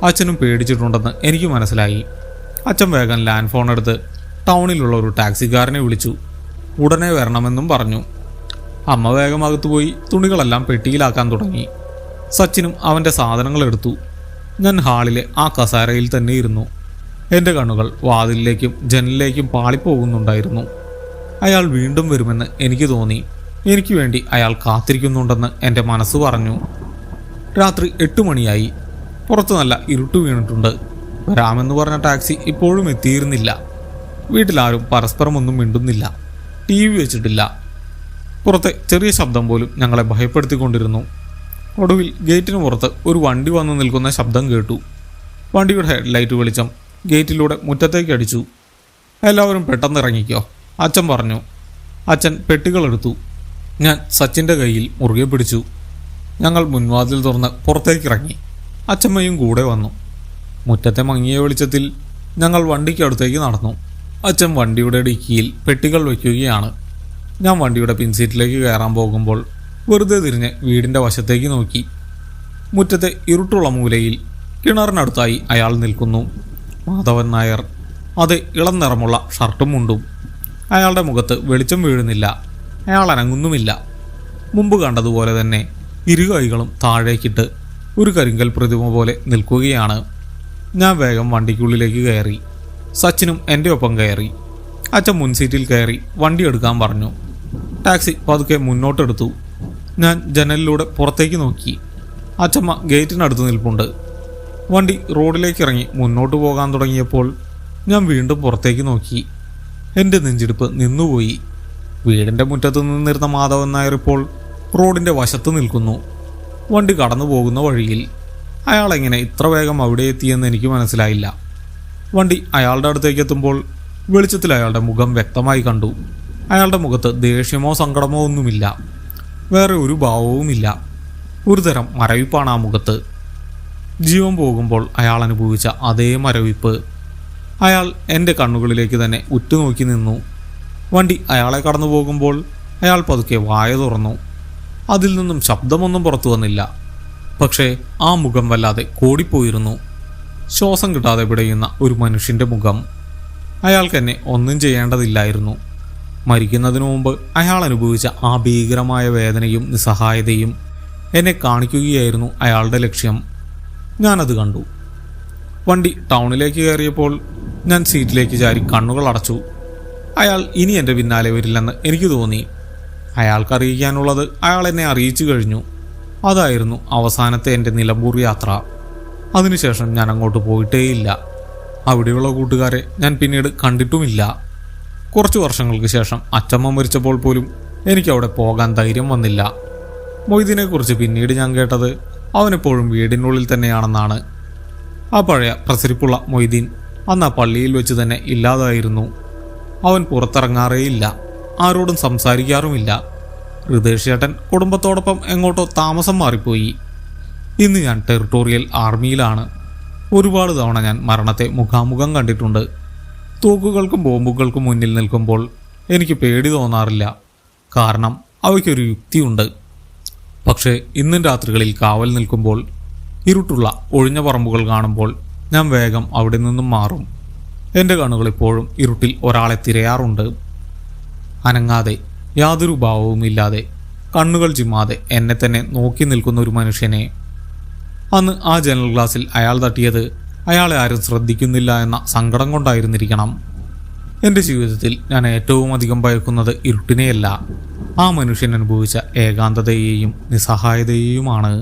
അച്ഛനും പേടിച്ചിട്ടുണ്ടെന്ന് എനിക്ക് മനസ്സിലായി. അച്ഛൻ വേഗം ലാൻഡ് ഫോൺ എടുത്ത് ടൗണിലുള്ള ഒരു ടാക്സിക്കാരനെ വിളിച്ചു. ഉടനെ വരണമെന്നും പറഞ്ഞു. അമ്മ വേഗം അകത്തു പോയി തുണികളെല്ലാം പെട്ടിയിലാക്കാൻ തുടങ്ങി. സച്ചിനും അവൻ്റെ സാധനങ്ങൾ എടുത്തു. ഞാൻ ഹാളിലെ ആ കസേരയിൽ തന്നെ ഇരുന്നു. എൻ്റെ കണ്ണുകൾ വാതിലിലേക്കും ജനലിലേക്കും പാളിപ്പോകുന്നുണ്ടായിരുന്നു. അയാൾ വീണ്ടും വരുമെന്ന് എനിക്ക് തോന്നി. എനിക്ക് വേണ്ടി അയാൾ കാത്തിരിക്കുന്നുണ്ടെന്ന് എൻ്റെ മനസ്സ് പറഞ്ഞു. രാത്രി 8 മണിയായി. പുറത്ത് നല്ല ഇരുട്ട് വീണിട്ടുണ്ട്. വരാമെന്ന് പറഞ്ഞ ടാക്സി ഇപ്പോഴും എത്തിയിരുന്നില്ല. വീട്ടിലാരും പരസ്പരം ഒന്നും മിണ്ടുന്നില്ല. TV വെച്ചിട്ടില്ല. പുറത്തെ ചെറിയ ശബ്ദം പോലും ഞങ്ങളെ ഭയപ്പെടുത്തിക്കൊണ്ടിരുന്നു. ഒടുവിൽ ഗേറ്റിന് പുറത്ത് ഒരു വണ്ടി വന്നു നിൽക്കുന്ന ശബ്ദം കേട്ടു. വണ്ടിയുടെ ഹെഡ്ലൈറ്റ് വെളിച്ചം ഗേറ്റിലൂടെ മുറ്റത്തേക്ക് അടിച്ചു. എല്ലാവരും പെട്ടെന്ന് ഇറങ്ങിക്കോ, അച്ഛൻ പറഞ്ഞു. അച്ഛൻ പെട്ടികളെടുത്തു. ഞാൻ സച്ചിൻ്റെ കയ്യിൽ മുറുകെ പിടിച്ചു. ഞങ്ങൾ മുൻവാതിൽ തുറന്ന് പുറത്തേക്കിറങ്ങി. അച്ഛമ്മയും കൂടെ വന്നു. മുറ്റത്തെ മങ്ങിയ വെളിച്ചത്തിൽ ഞങ്ങൾ വണ്ടിക്ക് അടുത്തേക്ക് നടന്നു. അച്ഛൻ വണ്ടിയുടെ ഡിക്കിയിൽ പെട്ടികൾ വയ്ക്കുകയാണ്. ഞാൻ വണ്ടിയുടെ പിൻസീറ്റിലേക്ക് കയറാൻ പോകുമ്പോൾ വെറുതെ തിരിഞ്ഞ് വീടിൻ്റെ വശത്തേക്ക് നോക്കി. മുറ്റത്തെ ഇരുട്ടുള്ള മൂലയിൽ കിണറിനടുത്തായി അയാൾ നിൽക്കുന്നു. മാധവൻ നായർ. അത് ഇളം നിറമുള്ള ഷർട്ടും മുണ്ടും. അയാളുടെ മുഖത്ത് വെളിച്ചം വീഴുന്നില്ല. അയാൾ അനങ്ങുന്നുമില്ല. മുമ്പ് കണ്ടതുപോലെ തന്നെ ഇരുകൈകളും താഴേക്കിട്ട് ഒരു കരിങ്കൽ പ്രതിമ പോലെ നിൽക്കുകയാണ്. ഞാൻ വേഗം വണ്ടിക്കുള്ളിലേക്ക് കയറി. സച്ചിനും എൻ്റെ ഒപ്പം കയറി. അച്ഛൻ മുൻസീറ്റിൽ കയറി വണ്ടി എടുക്കാൻ പറഞ്ഞു. ടാക്സി പതുക്കെ മുന്നോട്ടെടുത്തു. ഞാൻ ജനലിലൂടെ പുറത്തേക്ക് നോക്കി. അച്ഛമ്മ ഗേറ്റിനടുത്ത് നിൽപ്പുണ്ട്. വണ്ടി റോഡിലേക്ക് ഇറങ്ങി മുന്നോട്ട് പോകാൻ തുടങ്ങിയപ്പോൾ ഞാൻ വീണ്ടും പുറത്തേക്ക് നോക്കി. എൻ്റെ നെഞ്ചിടിപ്പ് നിന്നുപോയി. വീടിൻ്റെ മുറ്റത്ത് നിന്നിരുന്ന മാധവൻ നായർ ഇപ്പോൾ റോഡിൻ്റെ വശത്ത് നിൽക്കുന്നു. വണ്ടി കടന്നു പോകുന്ന വഴിയിൽ. അയാളെങ്ങനെ ഇത്ര വേഗം അവിടെ എത്തിയെന്ന് എനിക്ക് മനസ്സിലായില്ല. വണ്ടി അയാളുടെ അടുത്തേക്ക് എത്തുമ്പോൾ വെളിച്ചത്തിൽ അയാളുടെ മുഖം വ്യക്തമായി കണ്ടു. അയാളുടെ മുഖത്ത് ദേഷ്യമോ സങ്കടമോ ഒന്നുമില്ല. വേറെ ഒരു ഭാവവുമില്ല. ഒരു തരം മരവിപ്പാണ് ആ മുഖത്ത്. ജീവൻ പോകുമ്പോൾ അയാൾ അനുഭവിച്ച അതേ മരവിപ്പ്. അയാൾ എൻ്റെ കണ്ണുകളിലേക്ക് തന്നെ ഉറ്റുനോക്കി നിന്നു. വണ്ടി അയാളെ കടന്നു പോകുമ്പോൾ അയാൾ പതുക്കെ വായ തുറന്നു. അതിൽ നിന്നും ശബ്ദമൊന്നും പുറത്തു വന്നില്ല. പക്ഷേ ആ മുഖം വല്ലാതെ കോടിപ്പോയിരുന്നു. ശ്വാസം കിട്ടാതെ പിടയുന്ന ഒരു മനുഷ്യൻ്റെ മുഖം. അയാൾക്ക് എന്നെ ഒന്നും ചെയ്യേണ്ടതില്ലായിരുന്നു. മരിക്കുന്നതിനു മുമ്പ് അയാൾ അനുഭവിച്ച ആ ഭീകരമായ വേദനയും നിസ്സഹായതയും എന്നെ കാണിക്കുകയായിരുന്നു അയാളുടെ ലക്ഷ്യം. ഞാനത് കണ്ടു. വണ്ടി ടൗണിലേക്ക് കയറിയപ്പോൾ ഞാൻ സീറ്റിലേക്ക് ചാരി കണ്ണുകൾ അടച്ചു. അയാൾ ഇനി എൻ്റെ പിന്നാലെ വരില്ലെന്ന് എനിക്ക് തോന്നി. അയാൾക്കറിയിക്കാനുള്ളത് അയാൾ എന്നെ അറിയിച്ചു കഴിഞ്ഞു. അതായിരുന്നു അവസാനത്തെ എൻ്റെ നിലമ്പൂർ യാത്ര. അതിനുശേഷം ഞാൻ അങ്ങോട്ട് പോയിട്ടേയില്ല. അവിടെയുള്ള കൂട്ടുകാരെ ഞാൻ പിന്നീട് കണ്ടിട്ടുമില്ല. കുറച്ച് വർഷങ്ങൾക്ക് ശേഷം അച്ചമ്മ മരിച്ചപ്പോൾ പോലും എനിക്കവിടെ പോകാൻ ധൈര്യം വന്നില്ല. മൊയ്തീനെക്കുറിച്ച് പിന്നീട് ഞാൻ കേട്ടത് അവനെപ്പോഴും വീടിനുള്ളിൽ തന്നെയാണെന്നാണ്. ആ പഴയ പ്രസരിപ്പുള്ള മൊയ്തീൻ അന്ന് ആ പള്ളിയിൽ വെച്ച് തന്നെ ഇല്ലാതായിരുന്നു. അവൻ പുറത്തിറങ്ങാറേയില്ല, ആരോടും സംസാരിക്കാറുമില്ല. ഹൃദയ് ചേട്ടൻ കുടുംബത്തോടൊപ്പം എങ്ങോട്ടോ താമസം മാറിപ്പോയി. ഇന്ന് ഞാൻ ടെറിട്ടോറിയൽ ആർമിയിലാണ്. ഒരുപാട് തവണ ഞാൻ മരണത്തെ മുഖാമുഖം കണ്ടിട്ടുണ്ട്. തോക്കുകൾക്കും ബോംബുകൾക്കും മുന്നിൽ നിൽക്കുമ്പോൾ എനിക്ക് പേടി തോന്നാറില്ല. കാരണം അവയ്ക്കൊരു യുക്തിയുണ്ട്. പക്ഷേ ഇന്നും രാത്രികളിൽ കാവൽ നിൽക്കുമ്പോൾ ഇരുട്ടുള്ള ഒഴിഞ്ഞ പറമ്പുകൾ കാണുമ്പോൾ ഞാൻ വേഗം അവിടെ നിന്നും മാറും. എൻ്റെ കണ്ണുകൾ ഇപ്പോഴും ഇരുട്ടിൽ ഒരാളെ തിരയാറുണ്ട്. അനങ്ങാതെ, യാതൊരു ഭാവവുമില്ലാതെ, കണ്ണുകൾ ചിമ്മാതെ എന്നെ തന്നെ നോക്കി നിൽക്കുന്ന ഒരു മനുഷ്യനെ. അന്ന് ആ ജനൽ ഗ്ലാസിൽ അയാൾ തട്ടിയത് അയാളെ ആരും ശ്രദ്ധിക്കുന്നില്ല എന്ന സങ്കടം കൊണ്ടായിരുന്നിരിക്കണം. എൻ്റെ ജീവിതത്തിൽ ഞാൻ ഏറ്റവും അധികം ഭയക്കുന്നത് ഇരുട്ടിനെയല്ല, ആ മനുഷ്യൻ അനുഭവിച്ച ഏകാന്തതയെയും നിസ്സഹായതയെയുമാണ്.